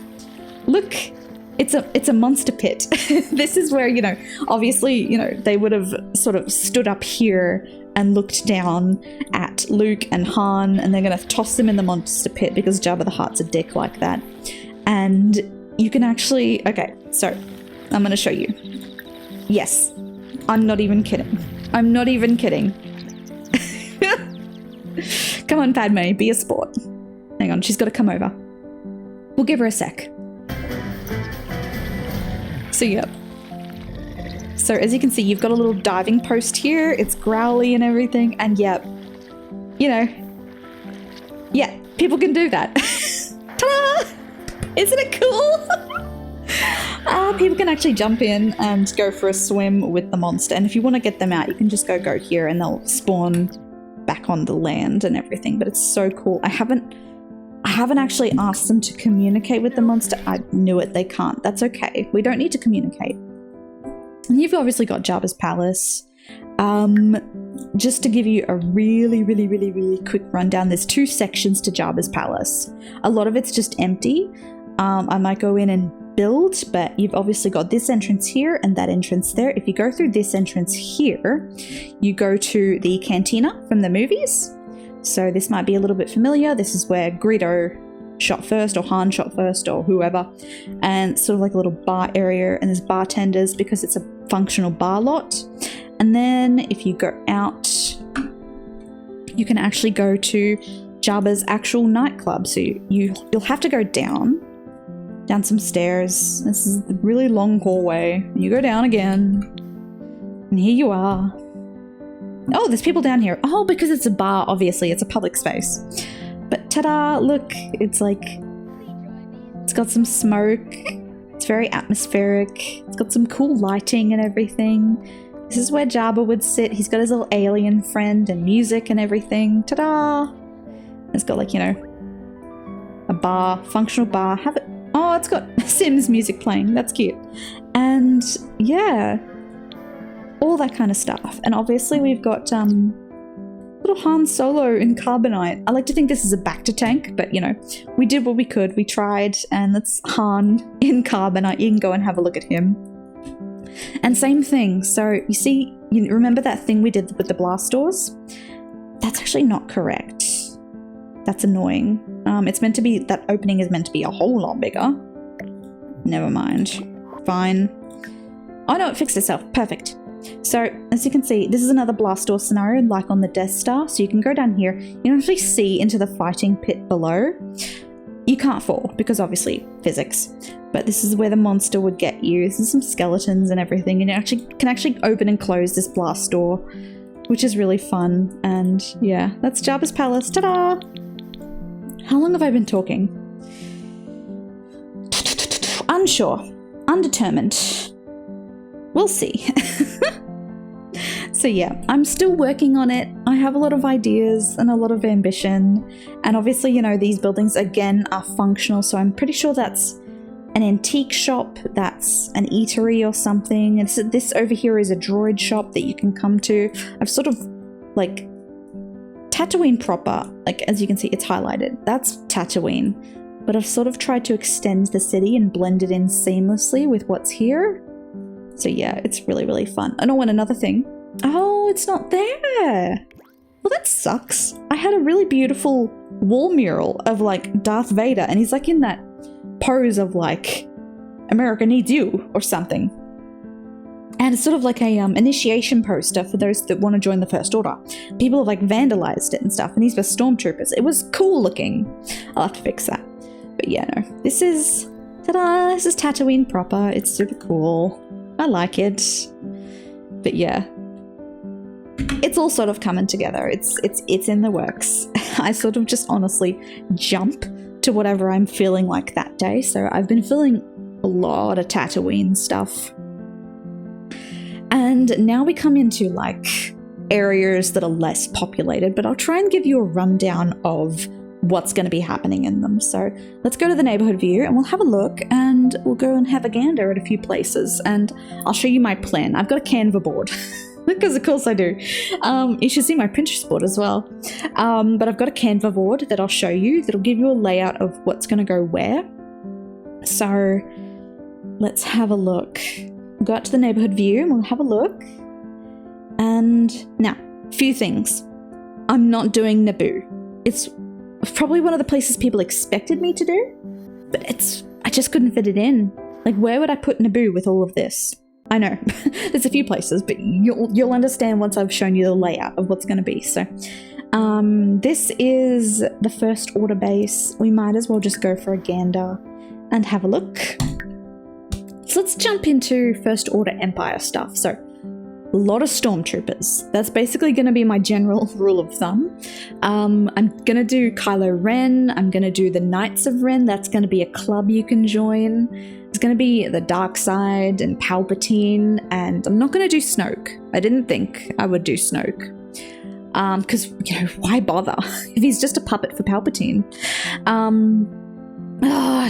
Speaker 1: Look, it's a monster pit. This is where, obviously, they would have sort of stood up here and looked down at Luke and Han, and they're going to toss them in the monster pit because Jabba the Hutt's a dick like that. And you can actually... Okay, so I'm going to show you. Yes, I'm not even kidding. I'm not even kidding. Come on, Padme, be a sport. Hang on, she's got to come over. We'll give her a sec. So, yep. So as you can see, you've got a little diving post here. It's growly and everything. And yeah, yeah, people can do that. Ta-da! Isn't it cool? People can actually jump in and go for a swim with the monster. And if you want to get them out, you can just go here and they'll spawn back on the land and everything. But it's so cool. I haven't actually asked them to communicate with the monster. I knew it. They can't. That's okay. We don't need to communicate. And you've obviously got Jabba's palace. Just to give you a really quick rundown, there's 2 sections to Jabba's palace. A lot of it's just empty. I might go in and build, but you've obviously got this entrance here and that entrance there. If you go through this entrance here, you go to the cantina from the movies. So this might be a little bit familiar. This is where Greedo shot first, or Han shot first, or whoever. And it's sort of like a little bar area, and there's bartenders because it's a functional bar lot. And then if you go out, you can actually go to Jabba's actual nightclub. So you'll have to go down some stairs. This is a really long hallway. You go down again, and here you are. Oh, there's people down here. Oh, because it's a bar, obviously. It's a public space. But ta-da, look, it's like, it's got some smoke. It's very atmospheric. It's got some cool lighting and everything. This is where Jabba would sit. He's got his little alien friend and music and everything. Ta-da! It's got like, you know, a bar, functional bar. Have it. Oh, it's got Sims music playing. That's cute. And yeah, all that kind of stuff. And obviously we've got little Han Solo in carbonite. I like to think this is a Bacta tank, but you know, we did what we could. We tried, and that's Han in carbonite. You can go and have a look at him. And same thing. So you see, you remember that thing we did with the blast doors? That's actually not correct. That's annoying. It's meant to be, that opening is meant to be a whole lot bigger. Never mind. Fine. Oh no, it fixed itself. Perfect. So, as you can see, this is another blast door scenario, like on the Death Star. So you can go down here. You can actually see into the fighting pit below. You can't fall, because obviously physics. But this is where the monster would get you. This is some skeletons and everything. And you can actually open and close this blast door, which is really fun. And yeah, that's Jabba's palace. Ta-da! How long have I been talking? Unsure. Undetermined. We'll see. So yeah, I'm still working on it. I have a lot of ideas and a lot of ambition. And obviously, you know, these buildings, again, are functional. So I'm pretty sure that's an antique shop. That's an eatery or something. And so this over here is a droid shop that you can come to. I've sort of, like, Tatooine proper, like, as you can see, it's highlighted. That's Tatooine. But I've sort of tried to extend the city and blend it in seamlessly with what's here. So yeah, it's really, really fun. Oh, and another thing. Oh, it's not there. Well, that sucks. I had a really beautiful wall mural of like Darth Vader, and he's like in that pose of like, America needs you or something. And it's sort of like a initiation poster for those that want to join the First Order. People have like vandalized it and stuff, and these were stormtroopers. It was cool looking. I'll have to fix that. But yeah, no, this is, ta-da, this is Tatooine proper. It's super cool. I like it. But yeah, it's all sort of coming together. It's in the works. I sort of just honestly jump to whatever I'm feeling like that day. So I've been feeling a lot of Tatooine stuff. And now we come into like areas that are less populated, but I'll try and give you a rundown of what's going to be happening in them. So let's go to the neighborhood view and we'll have a look, and we'll go and have a gander at a few places, and I'll show you my plan. I've got a Canva board because of course I do. You should see my Pinterest board as well. But I've got a Canva board that I'll show you that'll give you a layout of what's going to go where. So let's have a look. We'll go out to the neighborhood view and we'll have a look. And now, a few things. I'm not doing Naboo. It's probably one of the places people expected me to do, but I just couldn't fit it in. Like, where would I put Naboo with all of this? I know, there's a few places, but you'll understand once I've shown you the layout of what's going to be. So, this is the First Order base. We might as well just go for a gander and have a look. So let's jump into First Order Empire stuff. So, a lot of stormtroopers. That's basically going to be my general rule of thumb. I'm going to do Kylo Ren. I'm going to do the Knights of Ren. That's going to be a club you can join. It's going to be the Dark Side and Palpatine. And I'm not going to do Snoke. I didn't think I would do Snoke. Because, you know, why bother if he's just a puppet for Palpatine?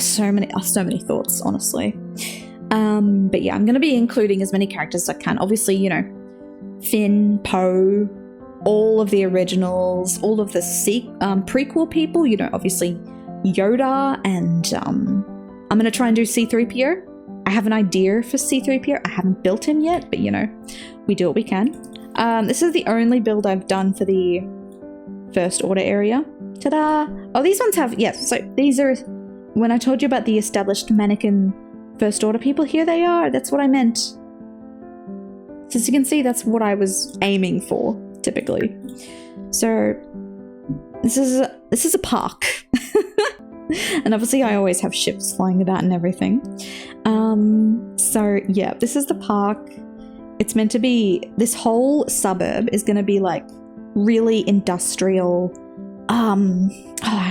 Speaker 1: So many thoughts, honestly. But yeah, I'm going to be including as many characters as I can. Obviously, you know, Finn, Poe, all of the originals, all of the prequel people, you know, obviously Yoda and I'm going to try and do C-3PO. I have an idea for C-3PO. I haven't built him yet, but you know, we do what we can. This is the only build I've done for the First Order area. Ta-da! Oh, these ones have, yes, so these are, when I told you about the established mannequin First Order people, here they are. That's what I meant. So as you can see, that's what I was aiming for, typically. So this is a park. And obviously I always have ships flying about and everything. So yeah, this is the park. It's meant to be, this whole suburb is going to be like really industrial.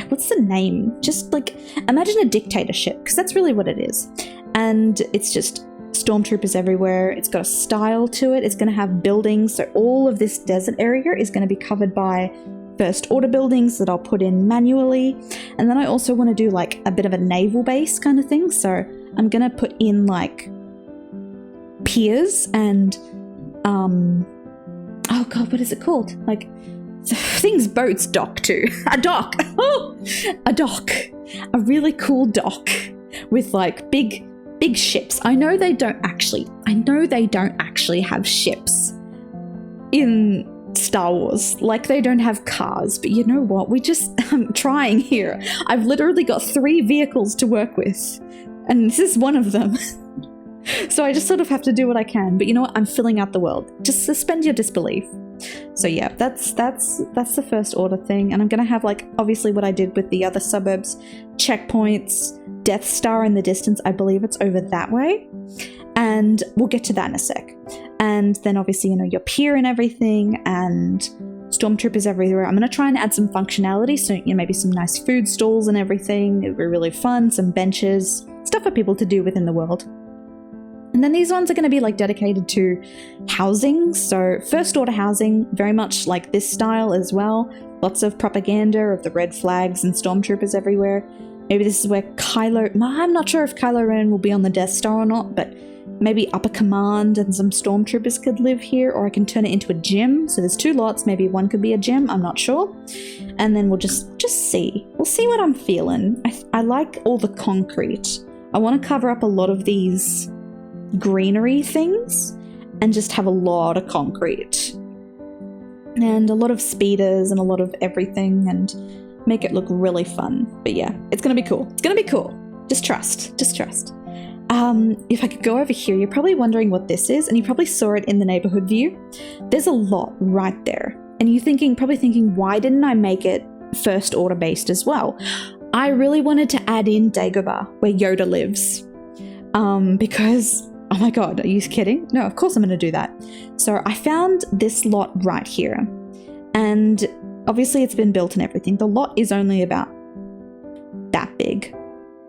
Speaker 1: What's the name? Just like, imagine a dictatorship, because that's really what it is. And it's just stormtroopers everywhere. It's got a style to it. It's going to have buildings. So all of this desert area is going to be covered by First Order buildings that I'll put in manually. And then I also want to do like a bit of a naval base kind of thing. So I'm going to put in like piers and, oh God, what is it called? Like things boats dock to. A dock. Oh, a dock. A really cool dock with like big ships. I know they don't actually have ships in Star Wars. Like they don't have cars, but you know what? I'm trying here. I've literally got 3 vehicles to work with, and this is one of them. So I just sort of have to do what I can. But you know what? I'm filling out the world. Just suspend your disbelief. So yeah, that's the First Order thing. And I'm going to have like, obviously what I did with the other suburbs, checkpoints, Death Star in the distance. I believe it's over that way. And we'll get to that in a sec. And then obviously, you know, your pier and everything and stormtroopers everywhere. I'm going to try and add some functionality. So, you know, maybe some nice food stalls and everything. It'll be really fun. Some benches, stuff for people to do within the world. And then these ones are going to be like dedicated to housing. So First Order housing, very much like this style as well. Lots of propaganda of the red flags and stormtroopers everywhere. Maybe this is where I'm not sure if Kylo Ren will be on the Death Star or not, but maybe upper command and some stormtroopers could live here, or I can turn it into a gym. So there's 2 lots, maybe one could be a gym, I'm not sure. And then we'll just see. We'll see what I'm feeling. I like all the concrete. I want to cover up a lot of these greenery things and just have a lot of concrete and a lot of speeders and a lot of everything and make it look really fun. But yeah, it's gonna be cool. It's gonna be cool. Just trust. If I could go over here, you're probably wondering what this is, and you probably saw it in the neighborhood view. There's a lot right there, and you're probably thinking, why didn't I make it First Order based as well? I really wanted to add in Dagobah, where Yoda lives, because oh my God, are you kidding? No, of course I'm going to do that. So I found this lot right here, and obviously it's been built and everything. The lot is only about that big.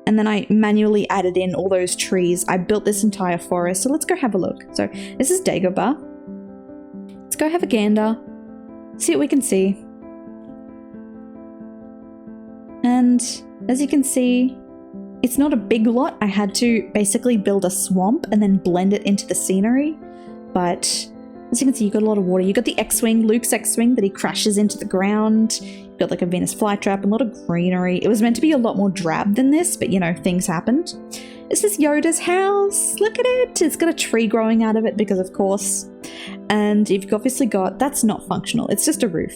Speaker 1: And then I manually added in all those trees. I built this entire forest. So let's go have a look. So this is Dagobah. Let's go have a gander. See what we can see. And as you can see, it's not a big lot. I had to basically build a swamp and then blend it into the scenery. But as you can see, you've got a lot of water. You've got the X-Wing, Luke's X-Wing that he crashes into the ground. You've got like a Venus flytrap and a lot of greenery. It was meant to be a lot more drab than this, but you know, things happened. Is this Yoda's house? Look at it. It's got a tree growing out of it because of course. And you've obviously got, that's not functional. It's just a roof.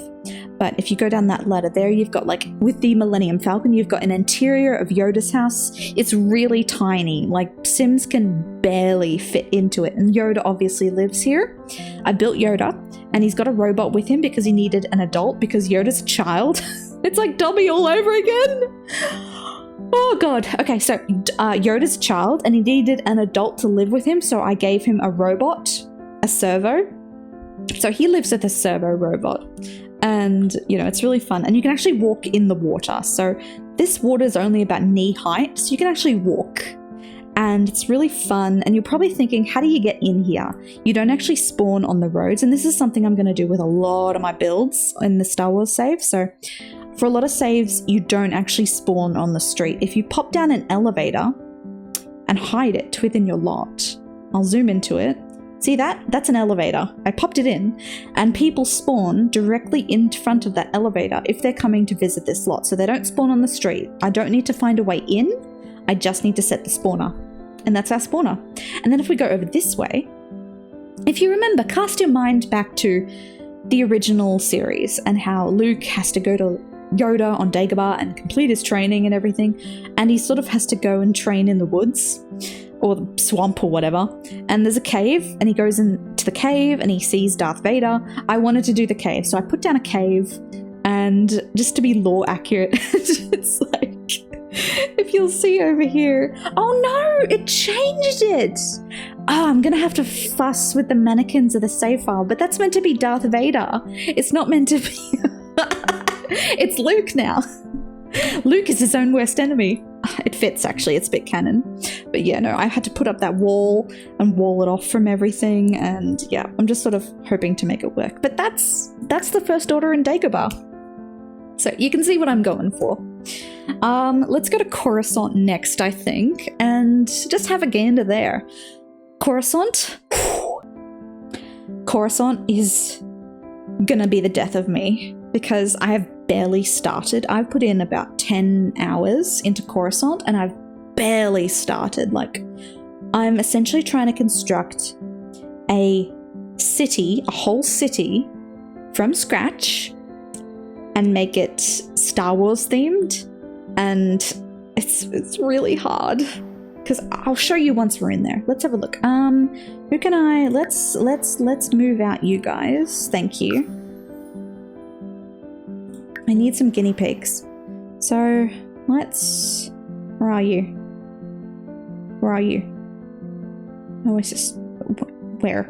Speaker 1: But if you go down that ladder there, you've got like, with the Millennium Falcon, you've got an interior of Yoda's house. It's really tiny. Like Sims can barely fit into it. And Yoda obviously lives here. I built Yoda and he's got a robot with him because he needed an adult because Yoda's a child. It's like Dobby all over again. Oh God. Okay, so Yoda's a child and he needed an adult to live with him. So I gave him a robot, a servo. So he lives with a servo robot. And, you know, it's really fun. And you can actually walk in the water. So this water is only about knee height. So you can actually walk. And it's really fun. And you're probably thinking, how do you get in here? You don't actually spawn on the roads. And this is something I'm going to do with a lot of my builds in the Star Wars save. So for a lot of saves, you don't actually spawn on the street. If you pop down an elevator and hide it within your lot, I'll zoom into it. See that? That's an elevator. I popped it in and people spawn directly in front of that elevator if they're coming to visit this lot. So they don't spawn on the street. I don't need to find a way in. I just need to set the spawner. And that's our spawner. And then if we go over this way, if you remember, cast your mind back to the original series and how Luke has to go to Yoda on Dagobah and complete his training and everything, and he sort of has to go and train in the woods or the swamp or whatever, and there's a cave and he goes into the cave and he sees Darth Vader. I wanted to do the cave, so I put down a cave, and just to be lore accurate, it's like, if you'll see over here, oh no, it changed it. Oh, I'm gonna have to fuss with the mannequins of the save file, but that's meant to be Darth Vader. It's not meant to be. It's Luke now. Luke is his own worst enemy. It fits, actually. It's a bit canon. But yeah, no, I had to put up that wall and wall it off from everything. And yeah, I'm just sort of hoping to make it work. But that's the First Order in Dagobah. So you can see what I'm going for. Let's go to Coruscant next, I think, and just have a gander there. Coruscant. Coruscant is gonna be the death of me, because I have barely started. I've put in about 10 hours into Coruscant and I've barely started. Like, I'm essentially trying to construct a city, a whole city from scratch and make it Star Wars themed. And it's really hard, because I'll show you once we're in there. Let's have a look. Who can I, let's move out you guys. Thank you. I need some guinea pigs. So let's, where are you? Where are you? Oh, it's just, where?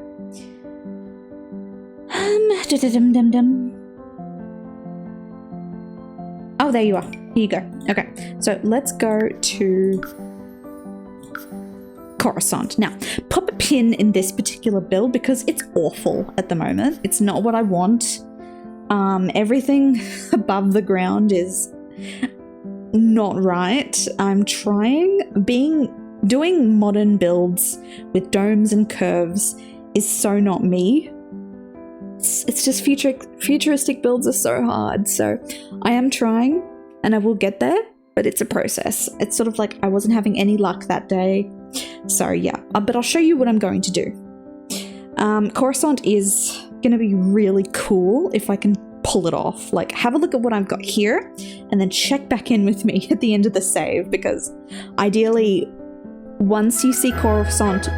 Speaker 1: Oh, there you are. Here you go. Okay, so let's go to Coruscant. Now, pop a pin in this particular build because it's awful at the moment. It's not what I want. Everything above the ground is not right. I'm doing modern builds with domes and curves is so not me. It's just futuristic builds are so hard. So I am trying and I will get there, but it's a process. It's sort of like I wasn't having any luck that day. So yeah, but I'll show you what I'm going to do. Coruscant is going to be really cool if I can pull it off. Like, have a look at what I've got here and then check back in with me at the end of the save, because ideally once you see Coruscant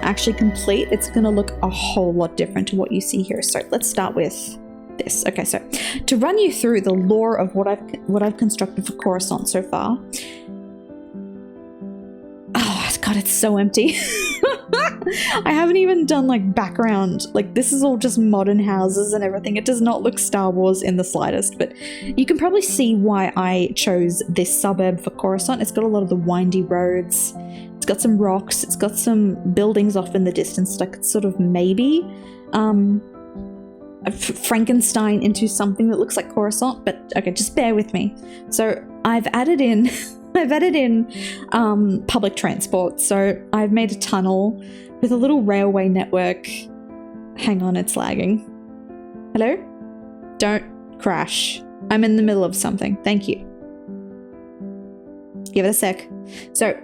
Speaker 1: actually complete, it's going to look a whole lot different to what you see here. So let's start with this. Okay, so to run you through the lore of what I've constructed for Coruscant so far. Oh god, it's so empty. I haven't even done like background. Like, this is all just modern houses and everything. It does not look Star Wars in the slightest, but you can probably see why I chose this suburb for Coruscant. It's got a lot of the windy roads. It's got some rocks. It's got some buildings off in the distance that I could sort of maybe Frankenstein into something that looks like Coruscant, but okay, just bear with me. So I've added in public transport. So I've made a tunnel with a little railway network. Hang on, it's lagging. Hello? Don't crash. I'm in the middle of something. Thank you. Give it a sec. So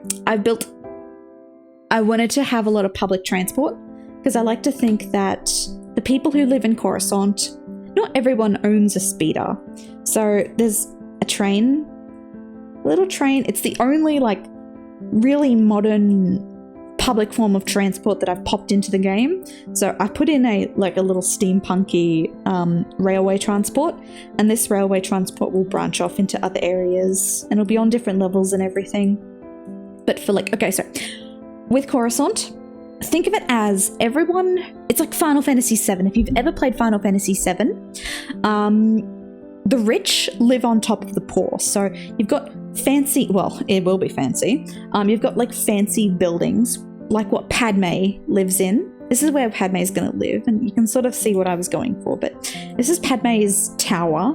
Speaker 1: I wanted to have a lot of public transport because I like to think that the people who live in Coruscant, not everyone owns a speeder. So there's a train, a little train. It's the only like really modern public form of transport that I've popped into the game. So I put in a little steampunky railway transport, and this railway transport will branch off into other areas and it'll be on different levels and everything. But for okay, so with Coruscant, think of it as it's like Final Fantasy VII. If you've ever played Final Fantasy VII, the rich live on top of the poor. So you've got fancy, well, it will be fancy. You've got like fancy buildings, like what Padme lives in. This is where Padme is going to live, and you can sort of see what I was going for. But this is Padme's tower.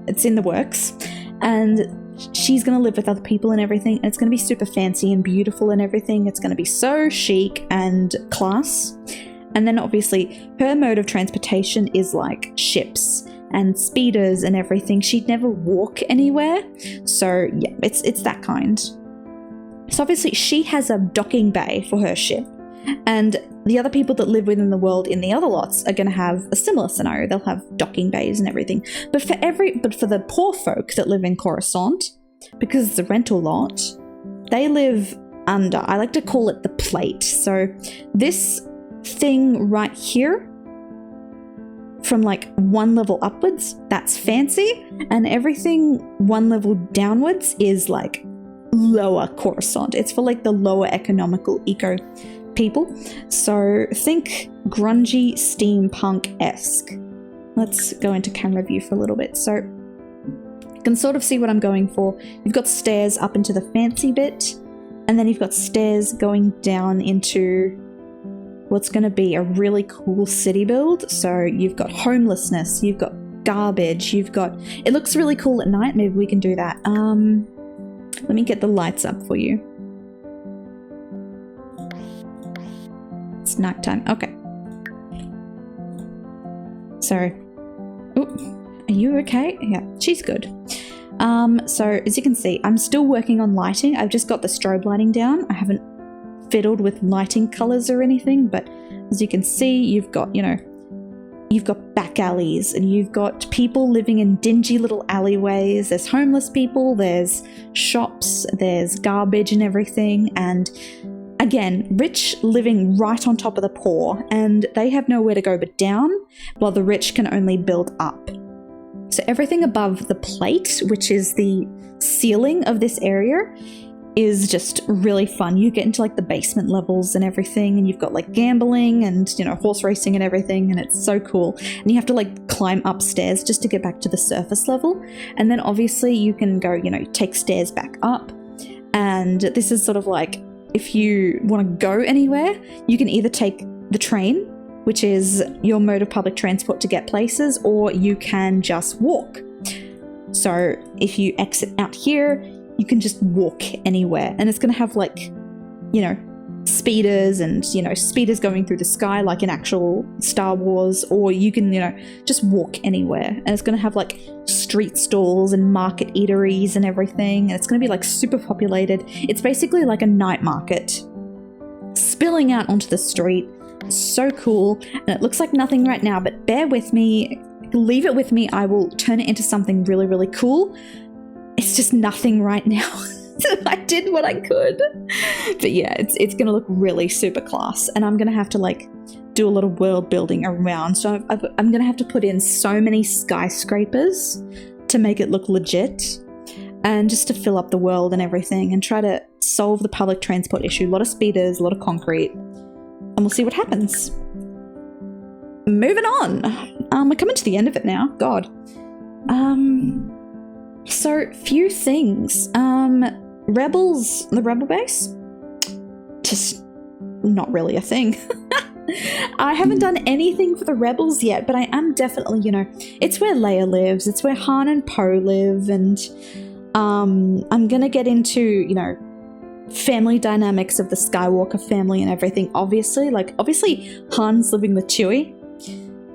Speaker 1: It's in the works, and she's going to live with other people and everything, and it's going to be super fancy and beautiful and everything. It's going to be so chic and class. And then obviously her mode of transportation is like ships and speeders and everything. She'd never walk anywhere. So yeah, it's that kind. So obviously she has a docking bay for her ship, and the other people that live within the world in the other lots are going to have a similar scenario. They'll have docking bays and everything. But for the poor folk that live in Coruscant, because it's a rental lot, they live under, I like to call it the plate. So this thing right here, from like one level upwards, that's fancy, and everything one level downwards is like lower Coruscant. It's for like the lower economical eco people. So think grungy steampunk-esque. Let's go into camera view for a little bit. So you can sort of see what I'm going for. You've got stairs up into the fancy bit, and then you've got stairs going down into what's going to be a really cool city build. So you've got homelessness, you've got garbage, you've got... It looks really cool at night. Maybe we can do that. Let me get the lights up for you. It's nighttime. Okay. So, are you okay? Yeah, she's good. So as you can see, I'm still working on lighting. I've just got the strobe lighting down. I haven't fiddled with lighting colors or anything, but as you can see, you've got, you've got back alleys, and you've got people living in dingy little alleyways. There's homeless people, there's shops, there's garbage and everything. And again, rich living right on top of the poor, and they have nowhere to go but down, while the rich can only build up. So everything above the plate, which is the ceiling of this area, is just really fun. You get into like the basement levels and everything, and you've got like gambling and, horse racing and everything, and it's so cool. And you have to like climb upstairs just to get back to the surface level. And then obviously you can go, take stairs back up. And this is sort of like, if you want to go anywhere, you can either take the train, which is your mode of public transport to get places, or you can just walk. So if you exit out here, you can just walk anywhere, and it's going to have like, speeders and, speeders going through the sky like in actual Star Wars, or you can, just walk anywhere, and it's going to have like street stalls and market eateries and everything, and it's going to be like super populated. It's basically like a night market spilling out onto the street. So cool, and it looks like nothing right now, but bear with me, leave it with me. I will turn it into something really, really cool. It's just nothing right now. I did what I could, but yeah, it's gonna look really super class, and I'm gonna have to like do a lot of world building around. So I'm gonna have to put in so many skyscrapers to make it look legit, and just to fill up the world and everything, and try to solve the public transport issue. A lot of speeders, a lot of concrete, and we'll see what happens. Moving on. We're coming to the end of it now. God. So, few things. Rebels, the rebel base, just not really a thing. I haven't done anything for the rebels yet, but I am definitely, it's where Leia lives, it's where Han and Poe live, and I'm gonna get into, family dynamics of the Skywalker family and everything. Obviously Han's living with Chewie,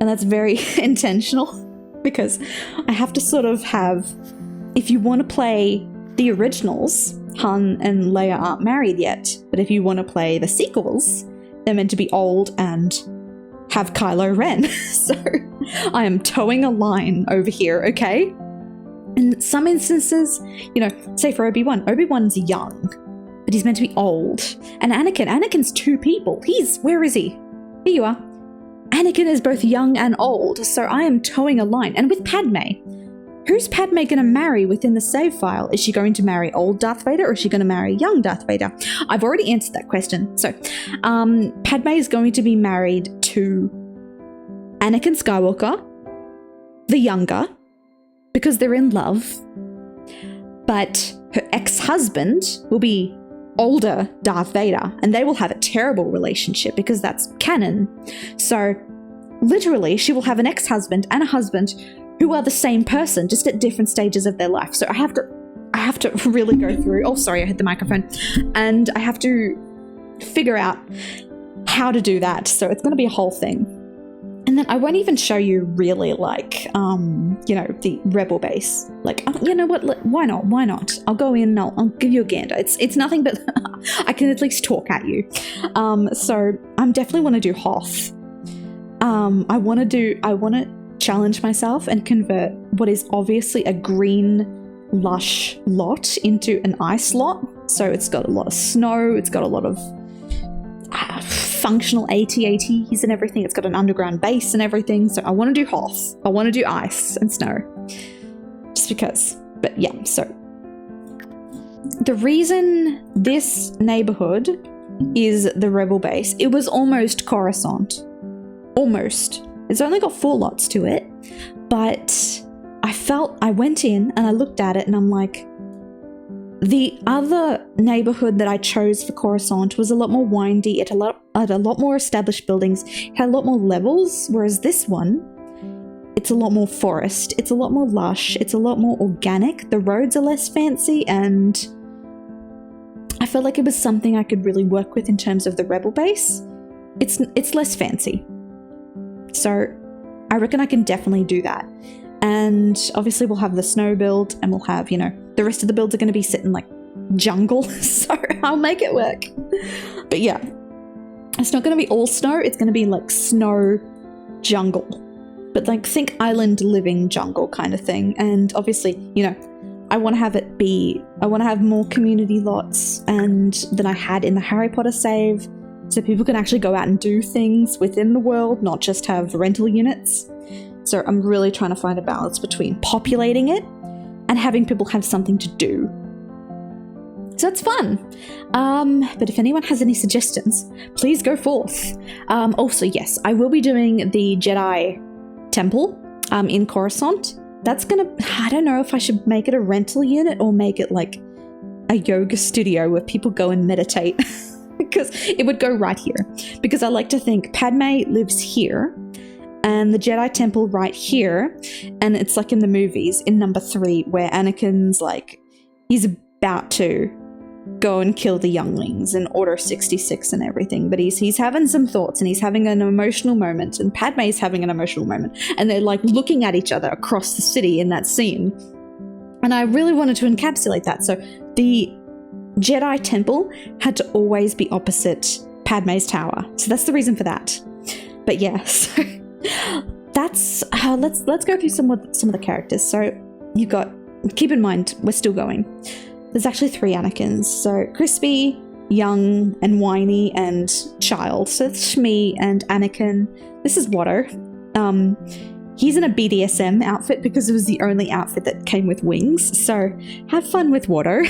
Speaker 1: and that's very intentional, because I have to sort of have... If you want to play the originals, Han and Leia aren't married yet. But if you want to play the sequels, they're meant to be old and have Kylo Ren. So I am towing a line over here, okay? In some instances, say for Obi-Wan. Obi-Wan's young, but he's meant to be old. And Anakin's two people. Where is he? Here you are. Anakin is both young and old, so I am towing a line. And with Padme, who's Padme going to marry within the save file? Is she going to marry old Darth Vader, or is she going to marry young Darth Vader? I've already answered that question. So, Padme is going to be married to Anakin Skywalker, the younger, because they're in love. But her ex-husband will be older Darth Vader, and they will have a terrible relationship because that's canon. So, literally, she will have an ex-husband and a husband who are the same person, just at different stages of their life. So I have to really go through... Oh, sorry, I hit the microphone. And I have to figure out how to do that. So it's going to be a whole thing. And then I won't even show you really like, you know, the rebel base. Like, you know what? Why not? Why not? I'll go in and I'll give you a gander. It's nothing but I can at least talk at you. So I definitely want to do Hoth. I want to challenge myself and convert what is obviously a green lush lot into an ice lot. So it's got a lot of snow. It's got a lot of functional AT-ATs and everything. It's got an underground base and everything. So I want to do Hoth. I want to do ice and snow. Just because. But yeah, so the reason this neighborhood is the rebel base, it was almost Coruscant. Almost. It's only got 4 lots to it. But I went in and I looked at it and I'm like, the other neighborhood that I chose for Coruscant was a lot more windy, it had a lot more established buildings, it had a lot more levels, whereas this one, it's a lot more forest, it's a lot more lush, it's a lot more organic, the roads are less fancy, and I felt like it was something I could really work with in terms of the rebel base. It's less fancy. So I reckon I can definitely do that. And obviously we'll have the snow build and we'll have, you know, the rest of the builds are going to be set in like jungle. So I'll make it work. But yeah, it's not going to be all snow. It's going to be like snow jungle. But like think island living jungle kind of thing. And obviously, you know, I want to have more community lots and than I had in the Harry Potter save. So people can actually go out and do things within the world, not just have rental units. So I'm really trying to find a balance between populating it and having people have something to do. So it's fun. But if anyone has any suggestions, please go forth. Also, yes, I will be doing the Jedi temple in Coruscant. That's gonna, I don't know if I should make it a rental unit or make it like a yoga studio where people go and meditate. Because it would go right here. Because I like to think Padme lives here and the Jedi temple right here, and it's like in the movies in number 3 where Anakin's like, he's about to go and kill the younglings in Order 66 and everything, but he's having some thoughts and he's having an emotional moment, and Padme's having an emotional moment, and they're like looking at each other across the city in that scene. And I really wanted to encapsulate that, so the Jedi temple had to always be opposite Padme's tower, so that's the reason for that. But yeah, so that's let's go through some of the characters. So you've got, keep in mind we're still going, there's actually 3 Anakins, so crispy, young and whiny, and child. So it's Shmi and Anakin. This is Watto. He's in a BDSM outfit because it was the only outfit that came with wings, so have fun with Watto.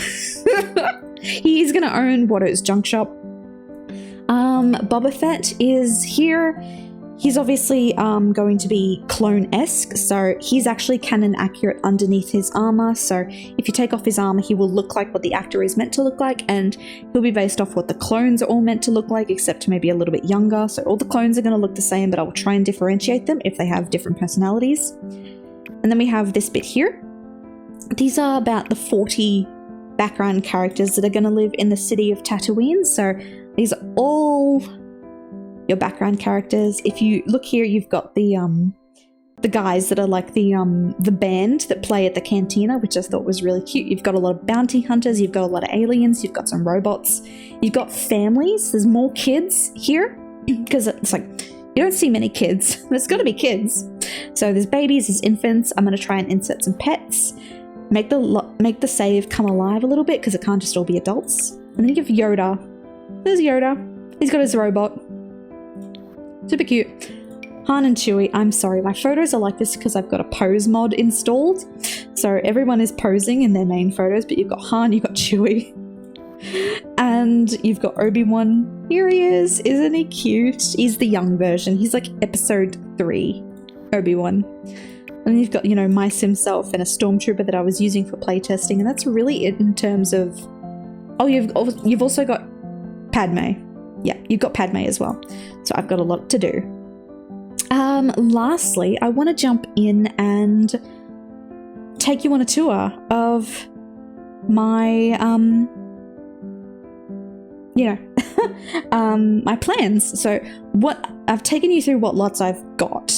Speaker 1: He's gonna own Watto's junk shop. Boba Fett is here. He's obviously going to be clone-esque, so he's actually canon accurate underneath his armor. So if you take off his armor, he will look like what the actor is meant to look like, and he'll be based off what the clones are all meant to look like, except maybe a little bit younger. So all the clones are going to look the same, but I will try and differentiate them if they have different personalities. And then we have this bit here. These are about the 40 background characters that are going to live in the city of Tatooine. So these are all your background characters. If you look here, you've got the guys that are like the band that play at the cantina, which I thought was really cute. You've got a lot of bounty hunters, you've got a lot of aliens, you've got some robots, you've got families. There's more kids here because it's like you don't see many kids. There's got to be kids. So there's babies, there's infants. I'm going to try and insert some pets, make the save come alive a little bit because it can't just all be adults. And then you have Yoda. There's Yoda. He's got his robot. Super cute. Han and Chewie. I'm sorry, my photos are like this because I've got a pose mod installed. So everyone is posing in their main photos, but you've got Han, you've got Chewie. And you've got Obi-Wan. Here he is. Isn't he cute? He's the young version. He's like episode 3 Obi-Wan. And then you've got, you know, my sim self and a stormtrooper that I was using for playtesting. And that's really it in terms of... Oh, you've also got Padme. Yeah, you've got Padme as well. So I've got a lot to do. Lastly, I want to jump in and take you on a tour of my my plans. So what I've taken you through what lots I've got.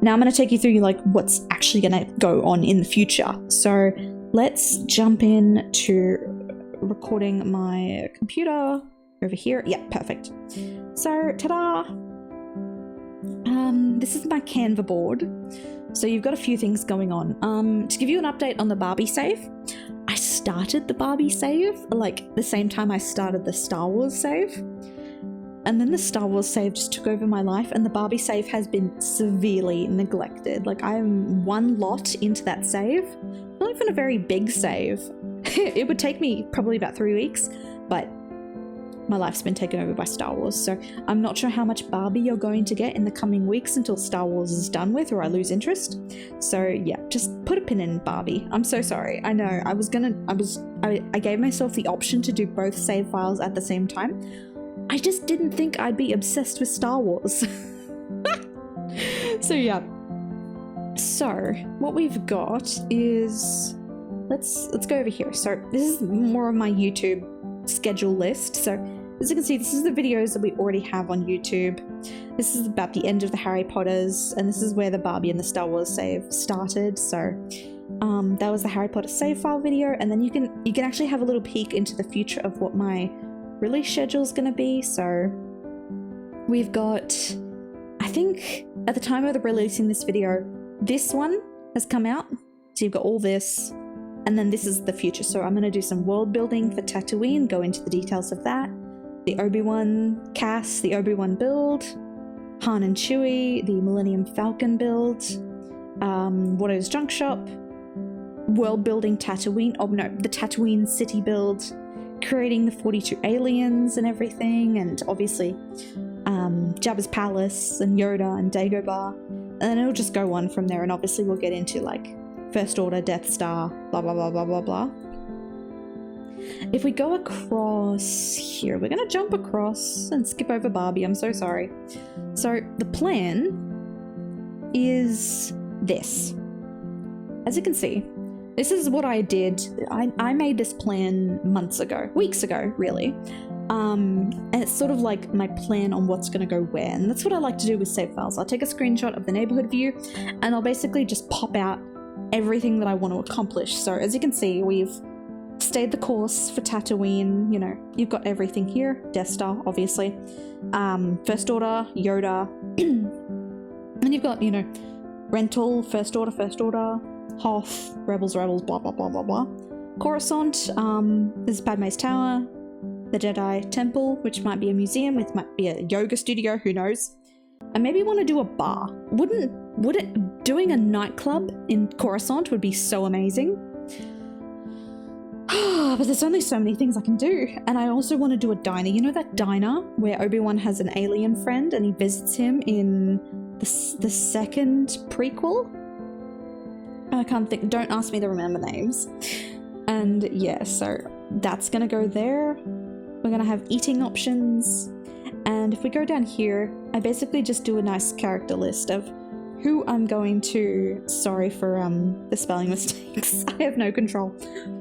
Speaker 1: Now I'm going to take you through like what's actually going to go on in the future. So let's jump in to recording my computer over here. Yeah, perfect. So ta-da! This is my Canva board. So you've got a few things going on. To give you an update on the Barbie save, I started the Barbie save like the same time I started the Star Wars save. And then the Star Wars save just took over my life, and the Barbie save has been severely neglected. Like, I'm one lot into that save. Not even a very big save. It would take me probably about 3 weeks, but my life's been taken over by Star Wars, so I'm not sure how much Barbie you're going to get in the coming weeks until Star Wars is done with or I lose interest. So yeah, just put a pin in Barbie. I'm so sorry. I know I gave myself the option to do both save files at the same time. I just didn't think I'd be obsessed with Star Wars. So yeah. So what we've got is, let's go over here. So this is more of my YouTube schedule list. So as you can see, this is the videos that we already have on YouTube. This is about the end of the Harry Potters, and this is where the Barbie and the Star Wars save started. So that was the Harry Potter save file video, and then you can actually have a little peek into the future of what my release schedule is going to be. So we've got, I think at the time of the releasing this video, this one has come out. So you've got all this, and then this is the future. So I'm going to do some world building for Tatooine, go into the details of that. The Obi-Wan cast, the Obi-Wan build, Han and Chewie, the Millennium Falcon build, Watto's Junk Shop, world building Tatooine, the Tatooine city build, creating the 42 aliens and everything, and obviously Jabba's palace and Yoda and Dagobah, and then it'll just go on from there, and obviously we'll get into like First Order, Death Star, blah blah blah blah blah blah. If we go across here, we're gonna jump across and skip over Barbie, I'm so sorry. So the plan is this. As you can see, this is what I did. I made this plan weeks ago, really. And it's sort of like my plan on what's going to go where. And that's what I like to do with save files. I'll take a screenshot of the neighborhood view, and I'll basically just pop out everything that I want to accomplish. So as you can see, we've stayed the course for Tatooine. You know, you've got everything here. Death Star, obviously. First Order, Yoda. And you've got, Rental, First Order, Hoth, Rebels, blah, blah, blah, blah, blah. Coruscant, this is Padme's Tower, the Jedi Temple, which might be a museum, it might be a yoga studio, who knows. I maybe want to do a bar. Doing a nightclub in Coruscant would be so amazing. But there's only so many things I can do. And I also want to do a diner. You know that diner where Obi-Wan has an alien friend and he visits him in the second prequel? I can't think, don't ask me to remember names. And yeah, so that's gonna go there. We're gonna have eating options. And if we go down here, I basically just do a nice character list of who I'm going to, sorry for the spelling mistakes, I have no control.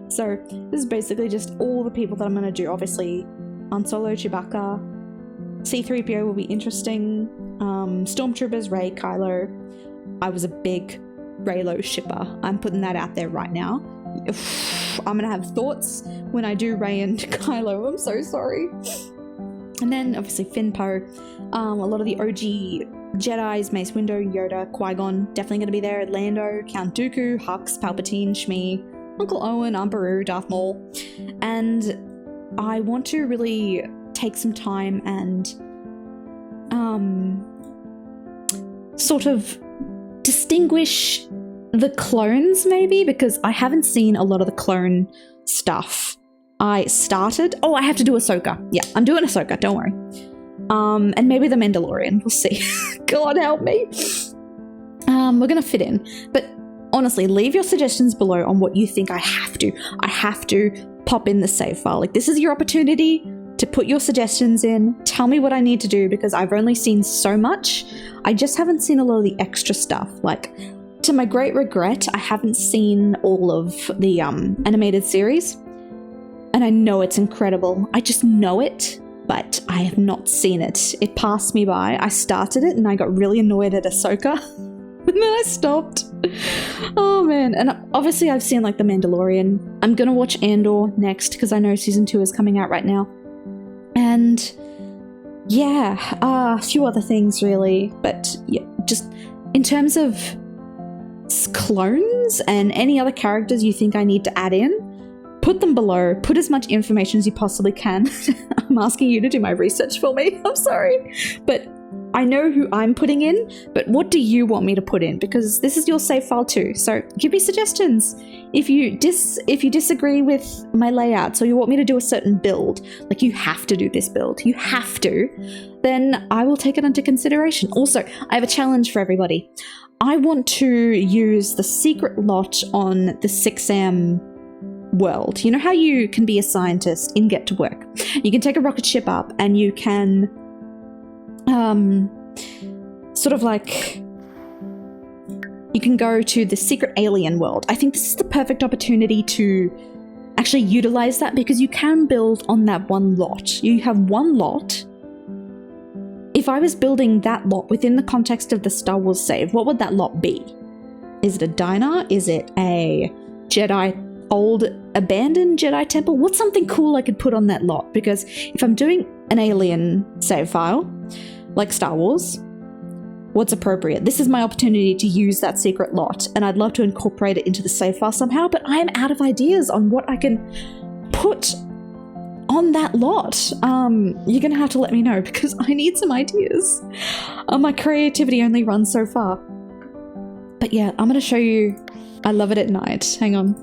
Speaker 1: So this is basically just all the people that I'm gonna do. Obviously, Han Solo, Chewbacca, C-3PO will be interesting, Stormtroopers, Rey, Kylo. I was a big Reylo shipper. I'm putting that out there right now. I'm gonna have thoughts when I do Rey and Kylo. I'm so sorry. And then obviously Finn, Poe, a lot of the OG Jedis, Mace Windu, Yoda, Qui-Gon, definitely gonna be there. Lando, Count Dooku, Hux, Palpatine, Shmi, Uncle Owen, Aunt Beru, Darth Maul. And I want to really take some time and sort of distinguish the clones, maybe, because I haven't seen a lot of the clone stuff. I have to do Ahsoka. Yeah, I'm doing Ahsoka, don't worry. And maybe the Mandalorian, we'll see. God help me. We're gonna fit in. But honestly, leave your suggestions below on what you think I have to pop in the save file. Like, this is your opportunity to put your suggestions in. Tell me what I need to do, because I've only seen so much. I just haven't seen a lot of the extra stuff. Like, to my great regret, I haven't seen all of the animated series. And I know it's incredible. I just know it, but I have not seen it. It passed me by. I started it and I got really annoyed at Ahsoka. And then I stopped. Oh man. And obviously I've seen like The Mandalorian. I'm gonna watch Andor next because I know season 2 is coming out right now. And yeah, a few other things really. But yeah, just in terms of clones and any other characters you think I need to add in, put them below. Put as much information as you possibly can. I'm asking you to do my research for me. I'm sorry. But I know who I'm putting in, but what do you want me to put in? Because this is your save file too. So give me suggestions. If you disagree with my layouts or you want me to do a certain build, like you have to do this build, you have to, then I will take it into consideration. Also, I have a challenge for everybody. I want to use the secret lot on the 6am world. You know how you can be a scientist in Get to Work? You can take a rocket ship up and you can sort of like, you can go to the secret alien world. I think this is the perfect opportunity to actually utilize that because you can build on that one lot. You have one lot. If I was building that lot within the context of the Star Wars save, what would that lot be? Is it a diner? Is it a old abandoned Jedi temple? What's something cool I could put on that lot? Because if I'm doing an alien save file, like Star Wars, what's appropriate? This is my opportunity to use that secret lot, and I'd love to incorporate it into the save file somehow, but I am out of ideas on what I can put on that lot. You're gonna have to let me know because I need some ideas. My creativity only runs so far. But yeah, I'm gonna show you. I love it at night. Hang on.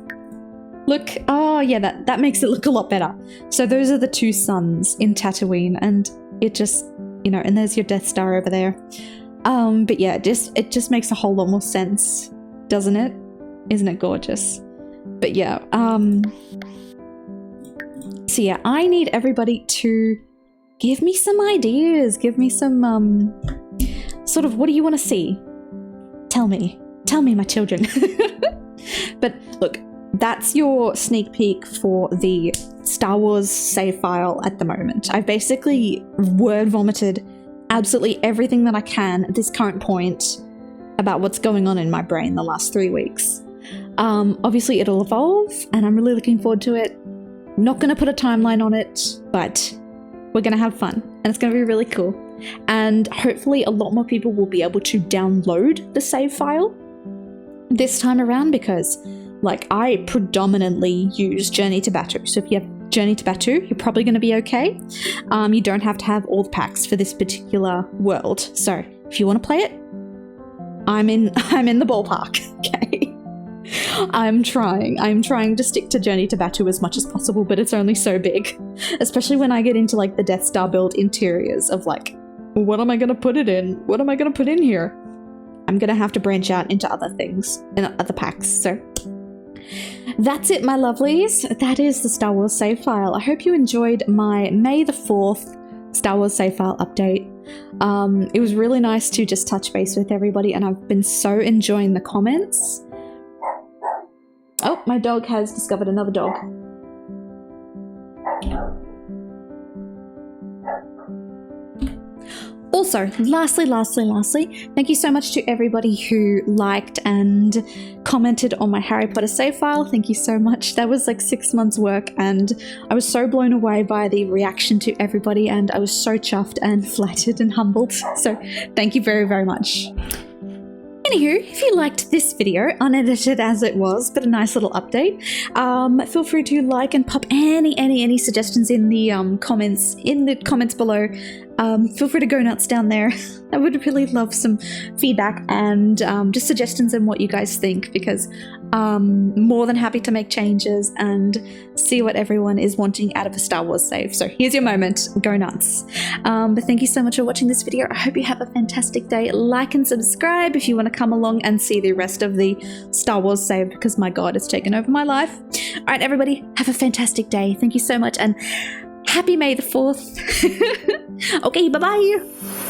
Speaker 1: Look, oh yeah, that makes it look a lot better. So those are the 2 suns in Tatooine, and it just, you know, and there's your Death Star over there. But yeah, it just makes a whole lot more sense, doesn't it? Isn't it gorgeous? But yeah, so yeah, I need everybody to give me some ideas, give me some, sort of, what do you want to see? Tell me, my children. But look, that's your sneak peek for the Star Wars save file at the moment. I've basically word vomited absolutely everything that I can at this current point about what's going on in my brain the last 3 weeks. Obviously it'll evolve and I'm really looking forward to it. I'm not going to put a timeline on it, but we're going to have fun and it's going to be really cool. And hopefully a lot more people will be able to download the save file this time around because like I predominantly use Journey to Batuu. So if you have Journey to Batuu, you're probably going to be okay. You don't have to have all the packs for this particular world. So if you want to play it, I'm in the ballpark. Okay. I'm trying to stick to Journey to Batuu as much as possible, but it's only so big. Especially when I get into like the Death Star build interiors of like, well, what am I going to put it in? What am I going to put in here? I'm going to have to branch out into other things and other packs. So that's it, my lovelies. That is the Star Wars save file. I hope you enjoyed my May the 4th Star Wars save file update. It was really nice to just touch base with everybody and I've been so enjoying the comments. Oh, my dog has discovered another dog. Also, lastly, thank you so much to everybody who liked and commented on my Harry Potter save file. Thank you so much. That was like 6 months work and I was so blown away by the reaction to everybody and I was so chuffed and flattered and humbled. So thank you very, very much. Anywho, if you liked this video, unedited as it was, but a nice little update, feel free to like and pop any suggestions in the comments below. Feel free to go nuts down there. I would really love some feedback and just suggestions on what you guys think because more than happy to make changes and see what everyone is wanting out of a Star Wars save. So here's your moment, go nuts. But thank you so much for watching this video. I hope you have a fantastic day. Like and subscribe if you want to come along and see the rest of the Star Wars save because my God, it's taken over my life. All right, everybody, have a fantastic day. Thank you so much and happy May the 4th. Okay, bye-bye.